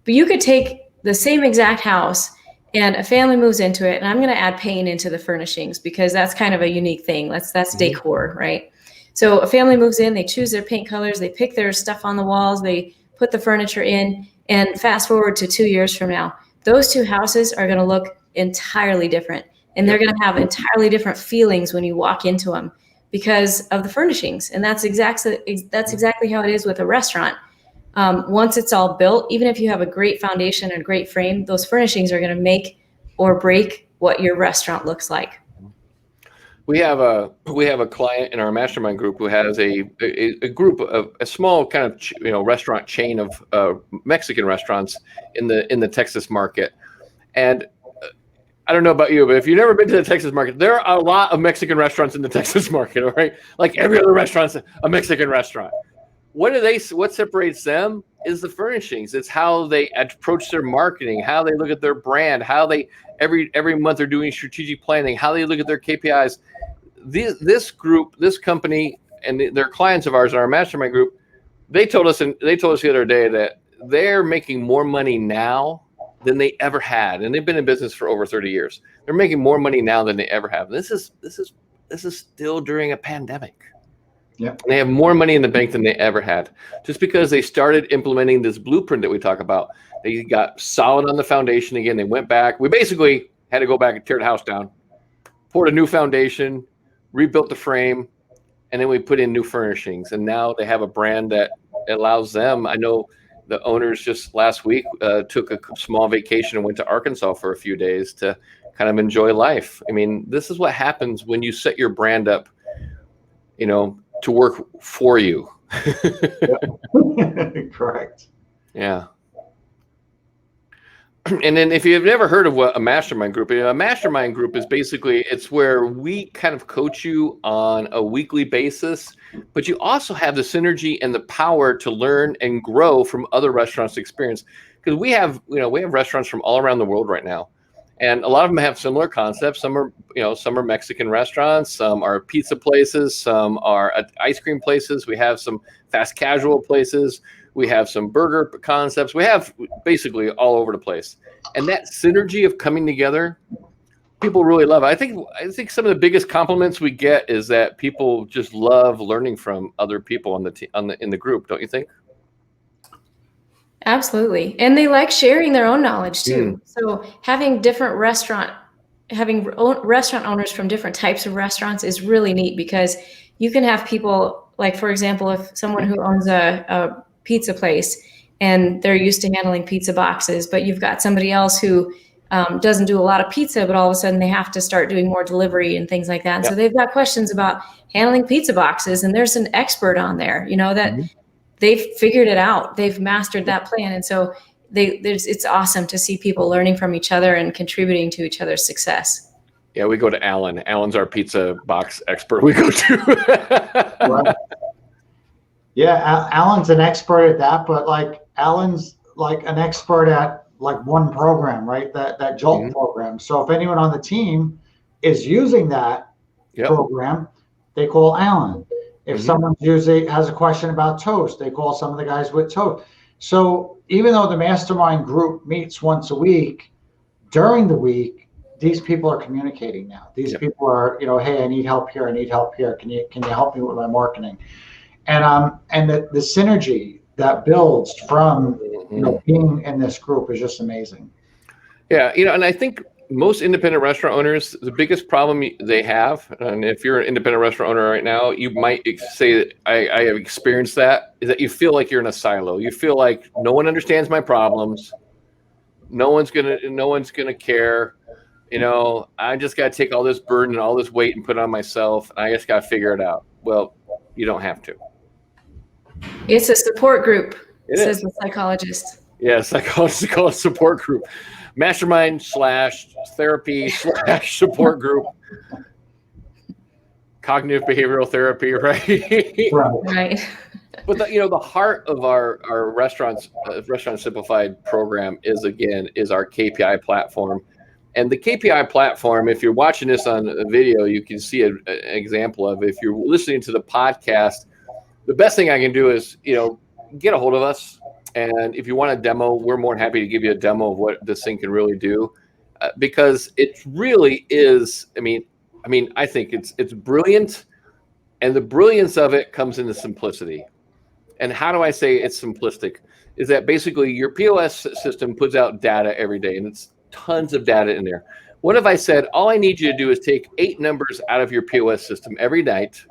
But you could take the same exact house and a family moves into it, and I'm going to add paint into the furnishings because that's kind of a unique thing. That's decor, right? So a family moves in, they choose their paint colors, they pick their stuff on the walls, they put the furniture in, and fast forward to 2 years from now, those two houses are going to look entirely different, and they're going to have entirely different feelings when you walk into them because of the furnishings. And that's exactly how it is with a restaurant. Once it's all built, even if you have a great foundation and a great frame, those furnishings are going to make or break what your restaurant looks like. We have a client in our mastermind group who has a group of a small kind of restaurant chain of Mexican restaurants in the Texas market. And I don't know about you, but if you've never been to the Texas market, there are a lot of Mexican restaurants in the Texas market. All right, like every other restaurant's a Mexican restaurant. What separates them is the furnishings. It's how they approach their marketing, how they look at their brand, how they every month they're doing strategic planning, how they look at their KPIs. This company and their clients of ours in our mastermind group, they told us the other day that they're making more money now than they ever had, and they've been in business for over 30 years. They're making more money now than they ever have. This is still during a pandemic. Yeah, they have more money in the bank than they ever had, just because they started implementing this blueprint that we talk about. They got solid on the foundation again. They went back. We basically had to go back and tear the house down, poured a new foundation, rebuilt the frame, and then we put in new furnishings. And now they have a brand that allows them. I know the owners just last week took a small vacation and went to Arkansas for a few days to kind of enjoy life. I mean, this is what happens when you set your brand up, to work for you. Correct. Yeah. And then if you've never heard of what a mastermind group is, a mastermind group is basically, it's where we kind of coach you on a weekly basis, but you also have the synergy and the power to learn and grow from other restaurants' experience. Because we have restaurants from all around the world right now. And a lot of them have similar concepts. Some are Mexican restaurants, some are pizza places, some are ice cream places. We have some fast casual places. We have some burger concepts. We have basically all over the place. And that synergy of coming together, people really love it. I think some of the biggest compliments we get is that people just love learning from other people in the group, don't you think? Absolutely. And they like sharing their own knowledge too. So having restaurant owners from different types of restaurants is really neat, because you can have people, like, for example, if someone who owns a pizza place and they're used to handling pizza boxes, but you've got somebody else who doesn't do a lot of pizza, but all of a sudden they have to start doing more delivery and things like that. And so they've got questions about handling pizza boxes, and there's an expert on there, that they've figured it out. They've mastered that plan. And so it's awesome to see people learning from each other and contributing to each other's success. Yeah, we go to Alan. Alan's our pizza box expert we go to. Right. Yeah, Alan's an expert at that, but Alan's like an expert at one program, right? That Jolt program. So if anyone on the team is using that program, they call Alan. If someone has a question about toast, they call some of the guys with toast. So even though the mastermind group meets once a week, during the week, these people are communicating now. These people are, hey, I need help here. I need help here. Can you help me with my marketing? And the synergy that builds from being in this group is just amazing. Yeah, and I think most independent restaurant owners, the biggest problem they have, and if you're an independent restaurant owner right now, you might say that I have experienced that, is that you feel like you're in a silo. You feel like no one understands my problems. No one's gonna care. I just got to take all this burden and all this weight and put it on myself. And I just got to figure it out. Well, you don't have to. It's a support group, says the psychologist. Yeah, psychologists call it support group. Mastermind / therapy / support group. Cognitive behavioral therapy, right? Right. But the heart of our Restaurant Simplified program is our KPI platform. And the KPI platform, if you're watching this on a video, you can see an example of it. If you're listening to the podcast, the best thing I can do is, get a hold of us. And if you want a demo, we're more than happy to give you a demo of what this thing can really do, because it really is. I think it's brilliant, and the brilliance of it comes in the simplicity. And how do I say it's simplistic? Is that basically your POS system puts out data every day, and it's tons of data in there. What if I said, all I need you to do is take 8 numbers out of your POS system every night,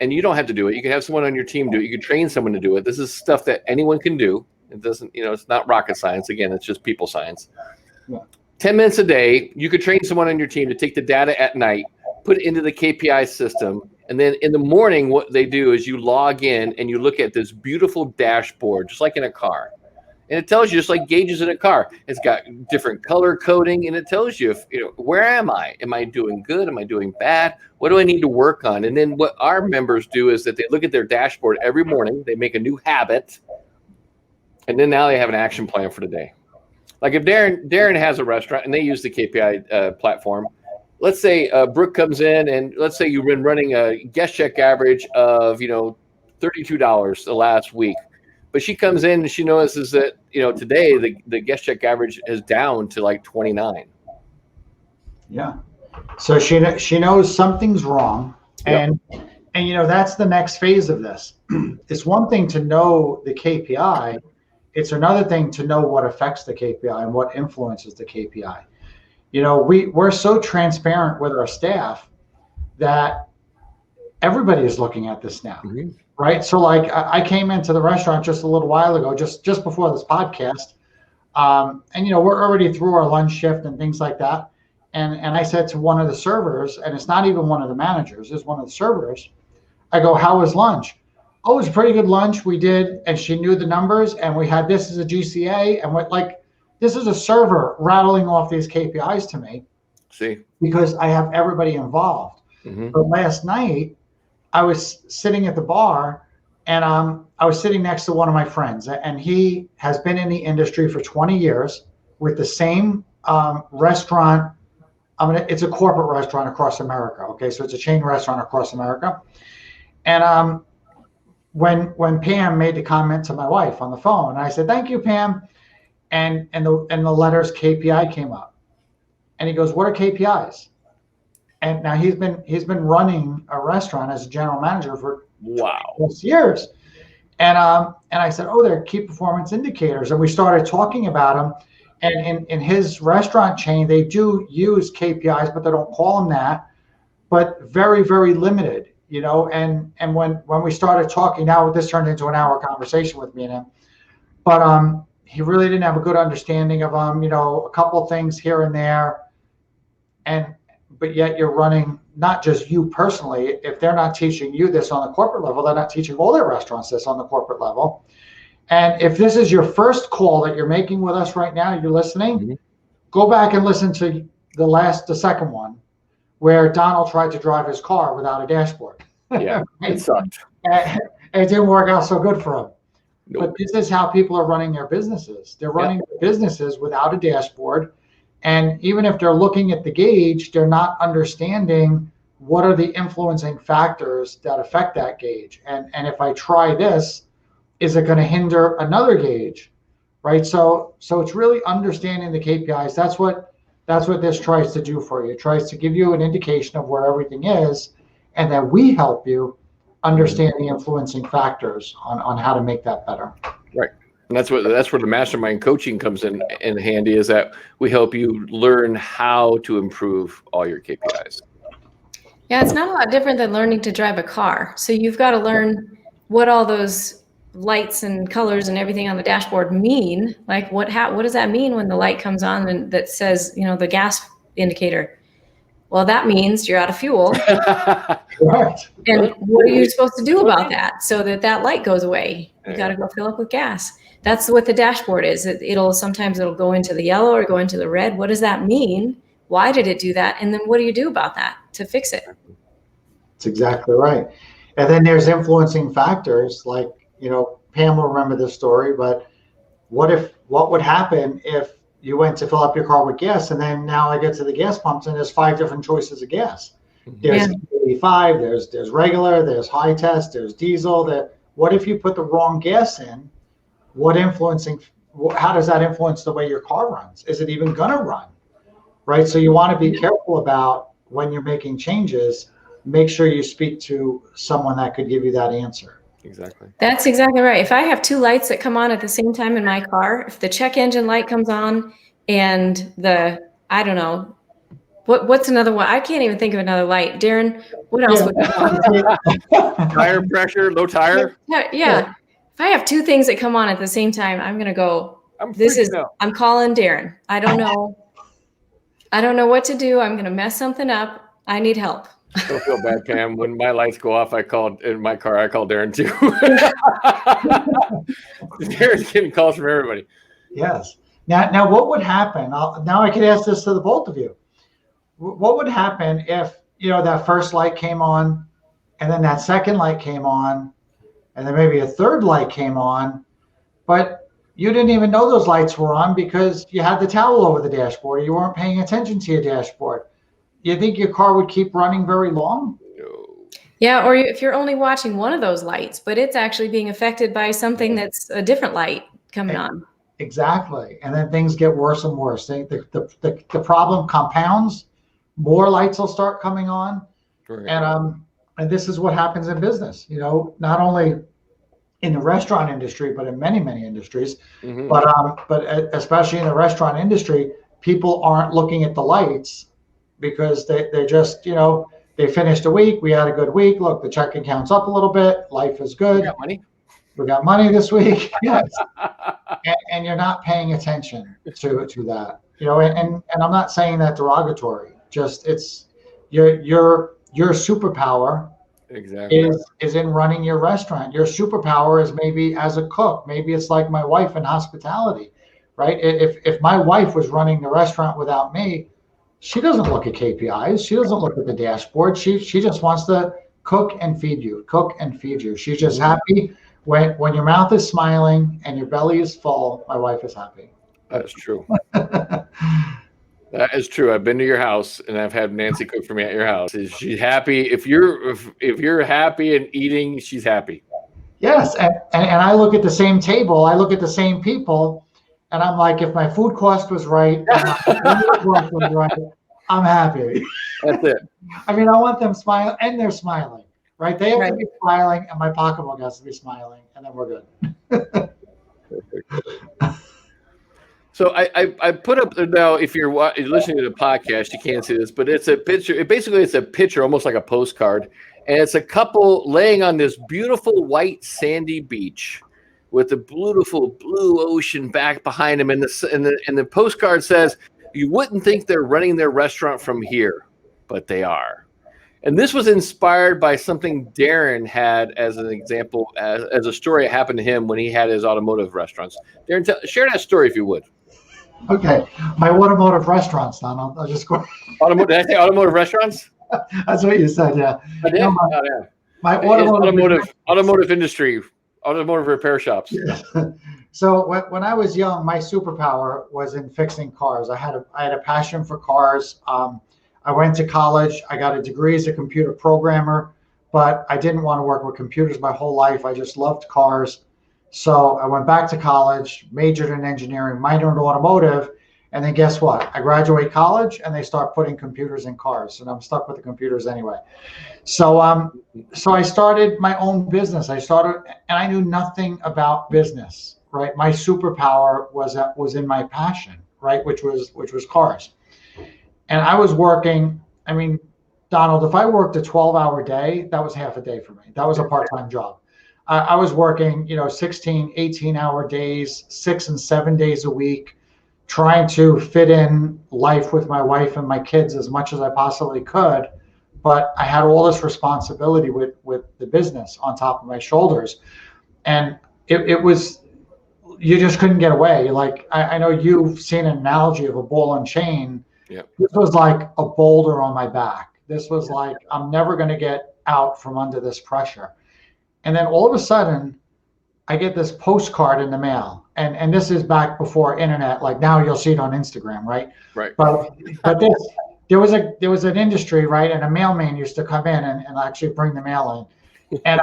and you don't have to do it. You can have someone on your team do it. You can train someone to do it. This is stuff that anyone can do. It doesn't, it's not rocket science. Again, it's just people science. Yeah. 10 minutes a day, you could train someone on your team to take the data at night, put it into the KPI system, and then in the morning, what they do is you log in and you look at this beautiful dashboard, just like in a car. And it tells you, just like gauges in a car, it's got different color coding, and it tells you, where am I? Am I doing good? Am I doing bad? What do I need to work on? And then what our members do is that they look at their dashboard every morning, they make a new habit, and then now they have an action plan for the day. Like if Darren has a restaurant and they use the KPI platform, let's say Brooke comes in, and let's say you've been running a guest check average of, $32 the last week. But she comes in and she notices that, today the guest check average is down to like 29. Yeah. So she knows something's wrong. And, yep. and that's the next phase of this. It's one thing to know the KPI. It's another thing to know what affects the KPI and what influences the KPI. We're so transparent with our staff that everybody is looking at this now. Mm-hmm. Right. So like I came into the restaurant just a little while ago, just before this podcast. And, we're already through our lunch shift and things like that. And I said to one of the servers, and it's not even one of the managers, it's one of the servers. I go, how was lunch? Oh, it was a pretty good lunch. We did. And she knew the numbers, and we had this as a GCA. And this is a server rattling off these KPIs to me. See, because I have everybody involved. Mm-hmm. But last night, I was sitting at the bar, and I was sitting next to one of my friends, and he has been in the industry for 20 years with the same restaurant. It's a corporate restaurant across America. Okay, so it's a chain restaurant across America. And when Pam made the comment to my wife on the phone, I said, "Thank you, Pam," and the letters KPI came up, and he goes, "What are KPIs?" And now he's been running a restaurant as a general manager for 20+ years. And I said, oh, they're key performance indicators. And we started talking about them. And in his restaurant chain, they do use KPIs, but they don't call them that. But very, very limited, And when we started talking, now this turned into an hour conversation with me and him. But he really didn't have a good understanding of a couple things here and there. But yet you're running, not just you personally, if they're not teaching you this on the corporate level, they're not teaching all their restaurants this on the corporate level. And if this is your first call that you're making with us right now, you're listening, mm-hmm. Go back and listen to the second one, where Donald tried to drive his car without a dashboard. Yeah, it sucked. And it didn't work out so good for him. Nope. But this is how people are running their businesses. They're running their businesses without a dashboard. And even if they're looking at the gauge, they're not understanding what are the influencing factors that affect that gauge. And if I try this, is it going to hinder another gauge, right? So it's really understanding the KPIs. That's what this tries to do for you. It tries to give you an indication of where everything is, and then we help you understand the influencing factors on how to make that better. Right. And that's where the mastermind coaching comes in handy, is that we help you learn how to improve all your KPIs. Yeah, it's not a lot different than learning to drive a car. So you've got to learn what all those lights and colors and everything on the dashboard mean. Like what does that mean when the light comes on and that says, the gas indicator? Well, that means you're out of fuel. Right. And what are you supposed to do about that so that light goes away? You got to go fill up with gas. That's what the dashboard is. Sometimes it'll go into the yellow or go into the red. What does that mean? Why did it do that? And then what do you do about that to fix it? That's exactly right. And then there's influencing factors like, Pam will remember this story, but what would happen if you went to fill up your car with gas, and then now I get to the gas pumps and there's 5 different choices of gas. There's 85, there's regular, there's high test, there's diesel. What if you put the wrong gas in? How does that influence the way your car runs? Is it even gonna run? Right? So you want to be careful about when you're making changes, make sure you speak to someone that could give you that answer. Exactly. That's exactly right. If I have 2 lights that come on at the same time in my car, if the check engine light comes on and I don't know, what's another one? I can't even think of another light. Darren, what else would come on? Tire pressure, low tire. Yeah. If I have 2 things that come on at the same time, I'm going to go, I'm calling Darren. I don't know. I don't know what to do. I'm going to mess something up. I need help. Don't feel bad, Pam. When my lights go off, I call Darren too. Darren's getting calls from everybody. Yes. Now what would happen? Now I could ask this to the both of you. What would happen if, that first light came on, and then that second light came on, and then maybe a third light came on, but you didn't even know those lights were on because you had the towel over the dashboard, or you weren't paying attention to your dashboard? You think your car would keep running very long? No. Yeah, or if you're only watching one of those lights, but it's actually being affected by something that's a different light coming on. Exactly. And then things get worse and worse. The problem compounds. More lights will start coming on. Right. And this is what happens in business, not only in the restaurant industry, but in many, many industries. Mm-hmm. But especially in the restaurant industry, people aren't looking at the lights because they just, they finished a week. We had a good week. Look, the check account's up a little bit. Life is good. We got money this week. Yes. and you're not paying attention to that, and I'm not saying that derogatory. Just it's your superpower is in running your restaurant. Your superpower is maybe as a cook. Maybe it's like my wife in hospitality, right? If my wife was running the restaurant without me, she doesn't look at KPIs. She doesn't look at the dashboard. She just wants to cook and feed you. She's just happy when your mouth is smiling and your belly is full. My wife is happy. That's true. That is true. I've been to your house and I've had Nancy cook for me at your house. Is she happy? If you're happy and eating, she's happy. Yes, and I look at the same table. I look at the same people. And I'm like, if my food cost was right, and my food was right, I'm happy. That's it. I mean, I want them smiling, and they're smiling, right? They have to be smiling, and my pocketbook has to be smiling, and then we're good. So I put up now. If you're listening to the podcast, you can't see this, but it's a picture. It's a picture, almost like a postcard, and it's a couple laying on this beautiful white sandy beach with the beautiful blue ocean back behind them, and the postcard says, "You wouldn't think they're running their restaurant from here, but they are." And this was inspired by something Darren had as an example, as a story that happened to him when he had his automotive restaurants. Darren, share that story if you would. Okay, my automotive restaurants. Don, I'll just go. Did I say automotive restaurants? That's what you said. Yeah. I did. No, my automotive industry. Automotive repair shops. Yeah. So when I was young, my superpower was in fixing cars. I had a passion for cars. I went to college. I got a degree as a computer programmer, but I didn't want to work with computers my whole life. I just loved cars. So I went back to college, majored in engineering, minored in automotive, and then guess what? I graduate college and they start putting computers in cars, and I'm stuck with the computers anyway. So I started my own business. And I knew nothing about business, right? My superpower was in my passion, right? Which was cars. And I was working, I mean, Donald, if I worked a 12-hour day, that was half a day for me. That was a part-time job. I was working, 16, 18-hour days, 6 and 7 days a week, trying to fit in life with my wife and my kids as much as I possibly could. But I had all this responsibility with the business on top of my shoulders. And it was, you just couldn't get away. Like, I know you've seen an analogy of a ball and chain. Yep. This was like a boulder on my back. This was like, I'm never going to get out from under this pressure. And then all of a sudden, I get this postcard in the mail. And this is back before internet. Like now you'll see it on Instagram, right? Right. But there was an industry, right? And a mailman used to come in and actually bring the mail in. And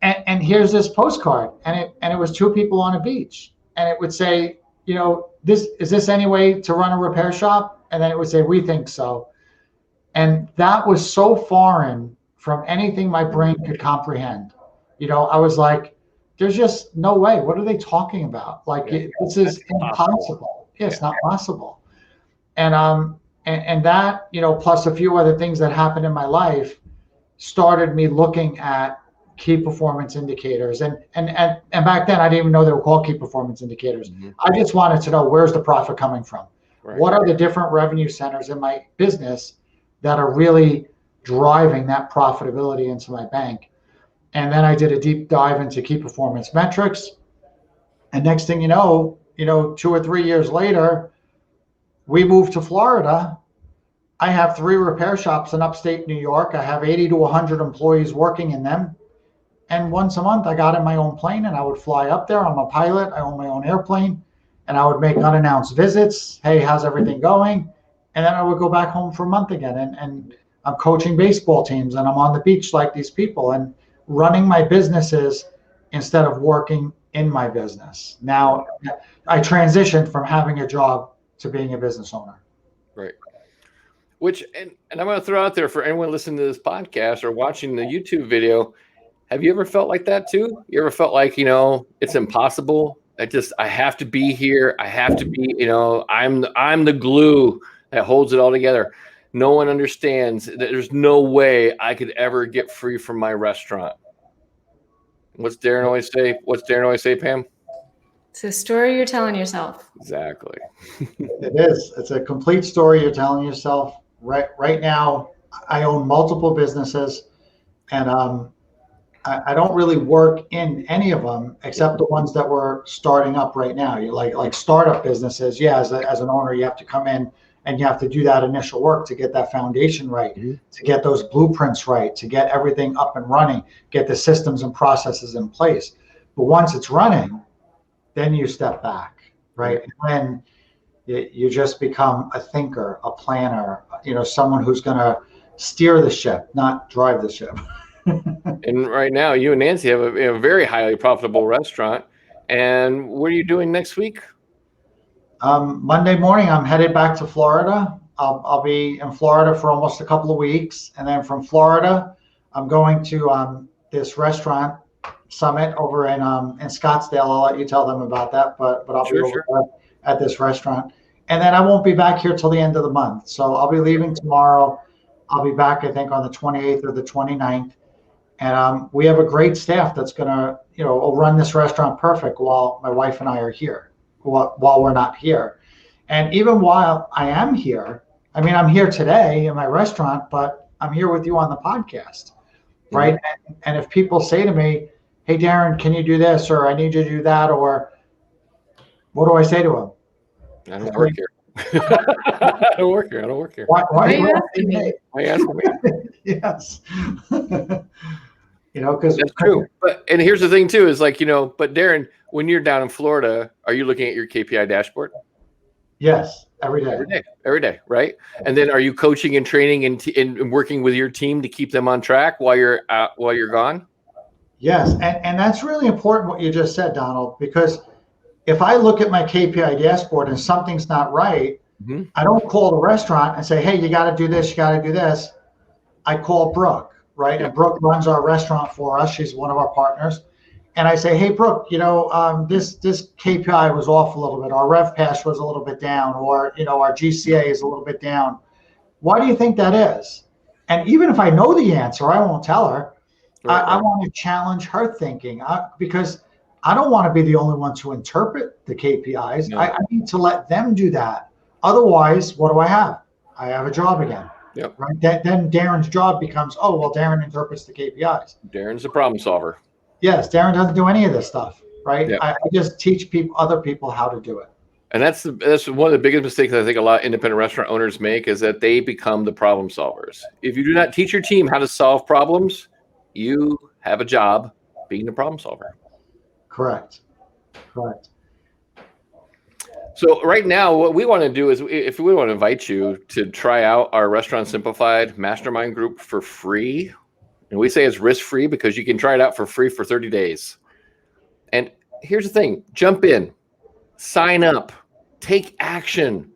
and here's this postcard. And it was two people on a beach. And it would say, is this any way to run a repair shop? And then it would say, we think so. And that was so foreign from anything my brain could comprehend. I was like, there's just no way. What are they talking about? Like, this is impossible. Yeah, it's not possible. And that, plus a few other things that happened in my life started me looking at key performance indicators. And back then I didn't even know they were called key performance indicators. Mm-hmm. I just wanted to know, where's the profit coming from? Right. What are the different revenue centers in my business that are really driving that profitability into my bank? And then I did a deep dive into key performance metrics. And next thing you know, 2 or 3 years later, we moved to Florida. I have 3 repair shops in upstate New York. I have 80 to 100 employees working in them. And once a month, I got in my own plane and I would fly up there. I'm a pilot. I own my own airplane. And I would make unannounced visits. Hey, how's everything going? And then I would go back home for a month again. And I'm coaching baseball teams and I'm on the beach like these people and running my businesses instead of working in my business. Now, I transitioned from having a job to being a business owner. Right. Which, and I'm going to throw out there for anyone listening to this podcast or watching the YouTube video, have you ever felt like that too? You ever felt like, it's impossible? I have to be here. I have to be, I'm the glue that holds it all together. No one understands that there's no way I could ever get free from my restaurant. What's Darren always say, Pam? It's a story you're telling yourself. Exactly. It is. It's a complete story you're telling yourself. Right now, I own multiple businesses, and I don't really work in any of them except the ones that we're starting up right now. You like startup businesses. Yeah, as an owner, you have to come in and you have to do that initial work to get that foundation right, mm-hmm. to get those blueprints right, to get everything up and running, get the systems and processes in place. But once it's running, then you step back, right? And you just become a thinker, a planner, someone who's going to steer the ship, not drive the ship. And right now, you and Nancy have a very highly profitable restaurant. And what are you doing next week? Monday morning, I'm headed back to Florida. I'll be in Florida for almost a couple of weeks. And then from Florida, I'm going to this restaurant summit over in Scottsdale. I'll let you tell them about that, but I'll be over there at this restaurant. And then I won't be back here till the end of the month. So I'll be leaving tomorrow. I'll be back, I think, on the 28th or the 29th. And we have a great staff that's going to, run this restaurant perfect while my wife and I are here. While we're not here. And even while I am here, I'm here today in my restaurant, but I'm here with you on the podcast, right? Mm-hmm. And if people say to me, hey, Darren, can you do this? Or I need you to do that. Or what do I say to them? I don't work here. I don't work here. Why are you asking me? Why are you asking me? Yes. Because that's true. And here's the thing too, is like, but Darren, when you're down in Florida, are you looking at your KPI dashboard? Yes, every day, right? And then are you coaching and training and working with your team to keep them on track while you're gone? Yes, and that's really important what you just said, Donald, because if I look at my KPI dashboard and something's not right, mm-hmm. I don't call the restaurant and say, hey, you got to do this, you got to do this. I call Brooke, right? Yeah. And Brooke runs our restaurant for us. She's one of our partners. and I say, hey, Brooke, this KPI was off a little bit. Our rev pass was a little bit down, or, our GCA is a little bit down. Why do you think that is? And even if I know the answer, I won't tell her. Right. I want to challenge her thinking because I don't want to be the only one to interpret the KPIs. No. I need to let them do that. Otherwise, what do I have? I have a job again. Yep. Right. Then Darren's job becomes, oh, well, Darren interprets the KPIs. Darren's a problem solver. Yes, Darren doesn't do any of this stuff, right? Yep. I just teach other people how to do it. And that's one of the biggest mistakes I think a lot of independent restaurant owners make, is that they become the problem solvers. If you do not teach your team how to solve problems, you have a job being the problem solver. Correct. So right now, what we want to do is, if we want to invite you to try out our Restaurant Simplified Mastermind group for free. And we say it's risk-free because you can try it out for free for 30 days. And here's the thing, jump in, sign up, take action,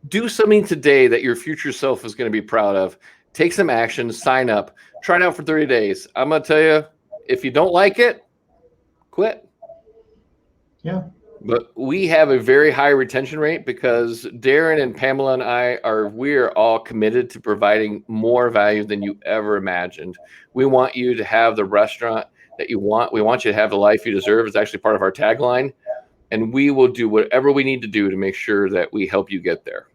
do something today that your future self is going to be proud of. Take some action, sign up, try it out for 30 days. I'm going to tell you, if you don't like it, quit. Yeah. But we have a very high retention rate because Darren and Pamela and we're all committed to providing more value than you ever imagined. We want you to have the restaurant that you want. We want you to have the life you deserve. It's actually part of our tagline. And we will do whatever we need to do to make sure that we help you get there.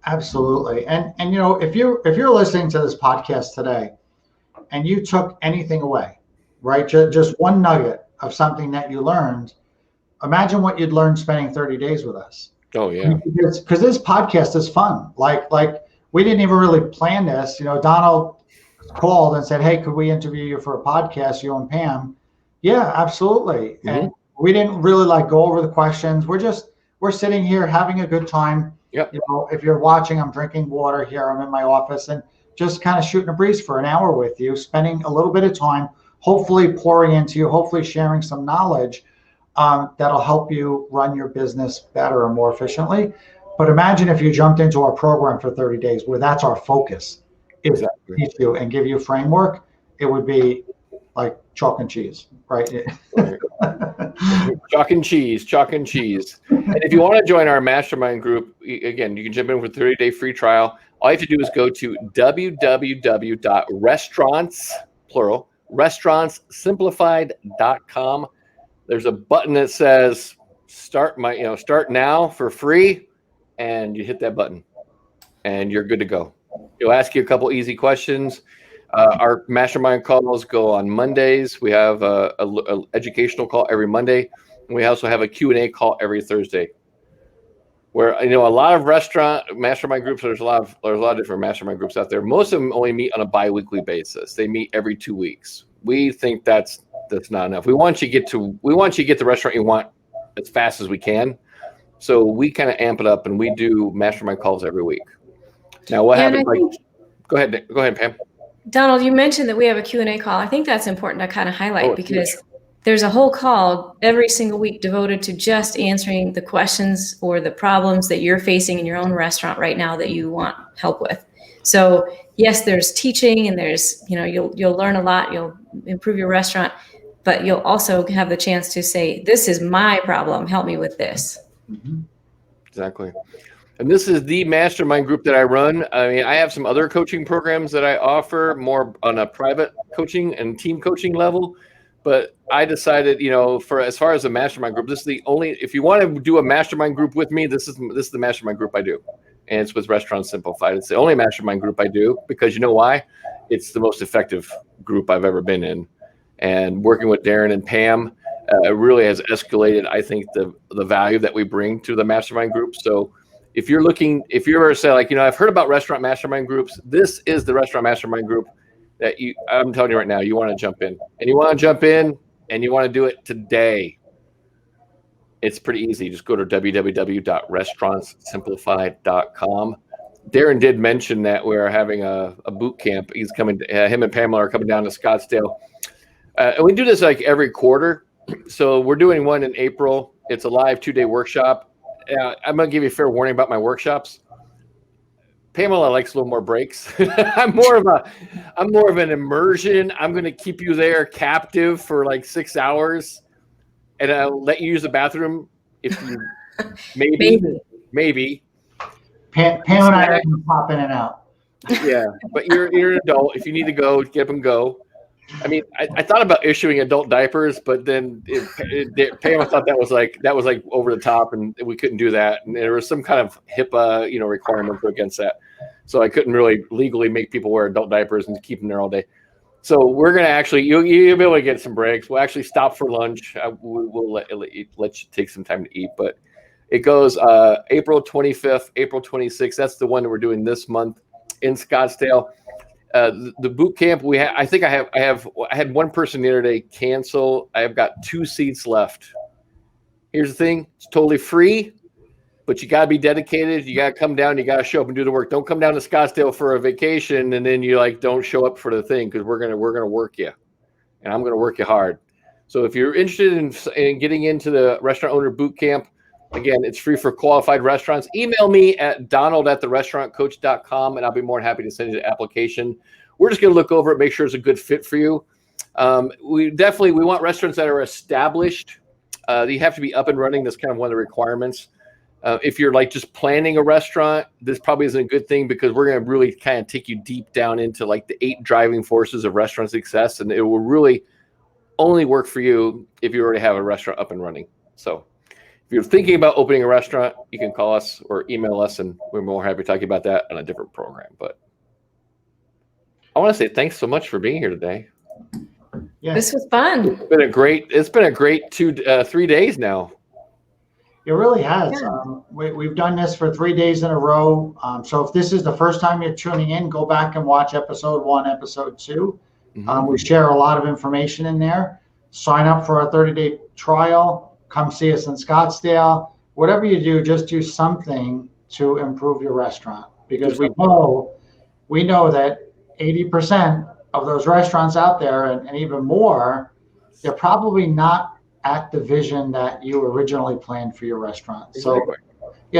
Absolutely. And if you're listening to this podcast today and you took anything away, right? Just one nugget of something that you learned, imagine what you'd learn spending 30 days with us. Oh yeah. Because this podcast is fun. Like we didn't even really plan this. Donald called and said, hey, could we interview you for a podcast, you and Pam? Yeah, absolutely. Mm-hmm. And we didn't really go over the questions. We're sitting here having a good time. Yep. If you're watching, I'm drinking water here. I'm in my office and just kind of shooting a breeze for an hour with you, spending a little bit of time, hopefully pouring into you, hopefully sharing some knowledge that'll help you run your business better and more efficiently. But imagine if you jumped into our program for 30 days where that's our focus, is to teach you and give you a framework. It would be like chalk and cheese, right? Chalk and cheese. And if you want to join our mastermind group, again, you can jump in with a 30-day free trial. All you have to do is go to restaurantsimplified.com. There's a button that says start now for free, and you hit that button and you're good to go. It'll ask you a couple easy questions. Our mastermind calls go on Mondays. We have a educational call every Monday. And we also have a Q&A call every Thursday. Where a lot of restaurant mastermind groups, there's a lot of different mastermind groups out there. Most of them only meet on a bi-weekly basis. They meet every 2 weeks. We think that's not enough. We want you to get the restaurant you want as fast as we can. So we kind of amp it up and we do mastermind calls every week. Now what happens? Go ahead, Pam. Donald, you mentioned that we have a Q&A call. I think that's important to kind of highlight because there's a whole call every single week devoted to just answering the questions or the problems that you're facing in your own restaurant right now that you want help with. So yes, there's teaching and there's, you'll learn a lot, you'll improve your restaurant, but you'll also have the chance to say, this is my problem, help me with this. Mm-hmm. Exactly. And this is the mastermind group that I run. I mean, I have some other coaching programs that I offer more on a private coaching and team coaching level. But I decided, for as far as a mastermind group, this is the only, if you want to do a mastermind group with me, this is the mastermind group I do. And it's with Restaurant Simplified. It's the only mastermind group I do because you know why? It's the most effective group I've ever been in. And working with Darren and Pam really has escalated, I think, the value that we bring to the mastermind group. So if you're ever say I've heard about restaurant mastermind groups, this is the restaurant mastermind group that I'm telling you right now, you want to jump in. And you want to jump in and you want to do it today. It's pretty easy. Just go to www.restaurantsimplified.com. Darren did mention that we're having a boot camp. He's coming, him and Pamela are coming down to Scottsdale. And we do this every quarter. So we're doing one in April. It's a live 2-day workshop. I'm going to give you a fair warning about my workshops. Pamela likes a little more breaks. I'm more of an immersion. I'm going to keep you there captive for like 6 hours, and I'll let you use the bathroom if you maybe. Pam and I are going to pop in and out. Yeah, but you're an adult. If you need to go, get up and go. I mean, I thought about issuing adult diapers, but then Pam thought that was like over the top, and we couldn't do that. And there was some kind of HIPAA, requirement against that, so I couldn't really legally make people wear adult diapers and keep them there all day. So we're gonna actually you'll be able to get some breaks. We'll actually stop for lunch. We'll let you take some time to eat, but it goes April 25th, April 26th. That's the one that we're doing this month in Scottsdale. The boot camp I had one person the other day cancel. I've got 2 seats left. Here's the thing: it's totally free, but you got to be dedicated. You got to come down. You got to show up and do the work. Don't come down to Scottsdale for a vacation and then you don't show up for the thing, because we're gonna work you, and I'm gonna work you hard. So if you're interested in getting into the restaurant owner boot camp, again, it's free for qualified restaurants. Email me at donald@therestaurantcoach.com, and I'll be more than happy to send you the application. We're just going to look over it, make sure it's a good fit for you. We want restaurants that are established. You have to be up and running. That's kind of one of the requirements. If you're just planning a restaurant, this probably isn't a good thing, because we're going to really kind of take you deep down into the 8 driving forces of restaurant success, and it will really only work for you if you already have a restaurant up and running. So if you're thinking about opening a restaurant, you can call us or email us, and we're more happy to talk about that on a different program. But I want to say thanks so much for being here today. Yeah. This was fun. It's been a great 3 days now. It really has. Yeah. We've done this for 3 days in a row. So if this is the first time you're tuning in, go back and watch episode 1, episode 2. Mm-hmm. We share a lot of information in there. Sign up for our 30-day trial. Come see us in Scottsdale. Whatever you do, just do something to improve your restaurant, because we know that 80% of those restaurants out there, and even more, they're probably not at the vision that you originally planned for your restaurant. Exactly.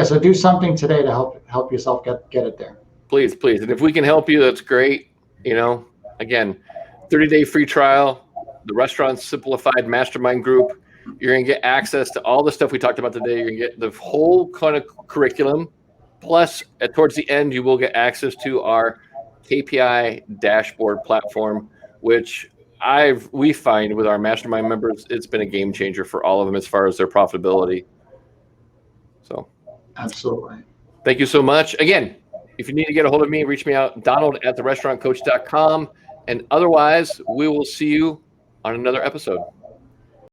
So do something today to help yourself get it there. Please. And if we can help you, that's great. Again, 30-day free trial, the Restaurant Simplified Mastermind Group. You're going to get access to all the stuff we talked about today. You're going to get the whole kind of curriculum. Plus, towards the end, you will get access to our KPI dashboard platform, which we find with our mastermind members, it's been a game changer for all of them as far as their profitability. So, absolutely. Thank you so much. Again, if you need to get a hold of me, reach me out, donald@therestaurantcoach.com. And otherwise, we will see you on another episode.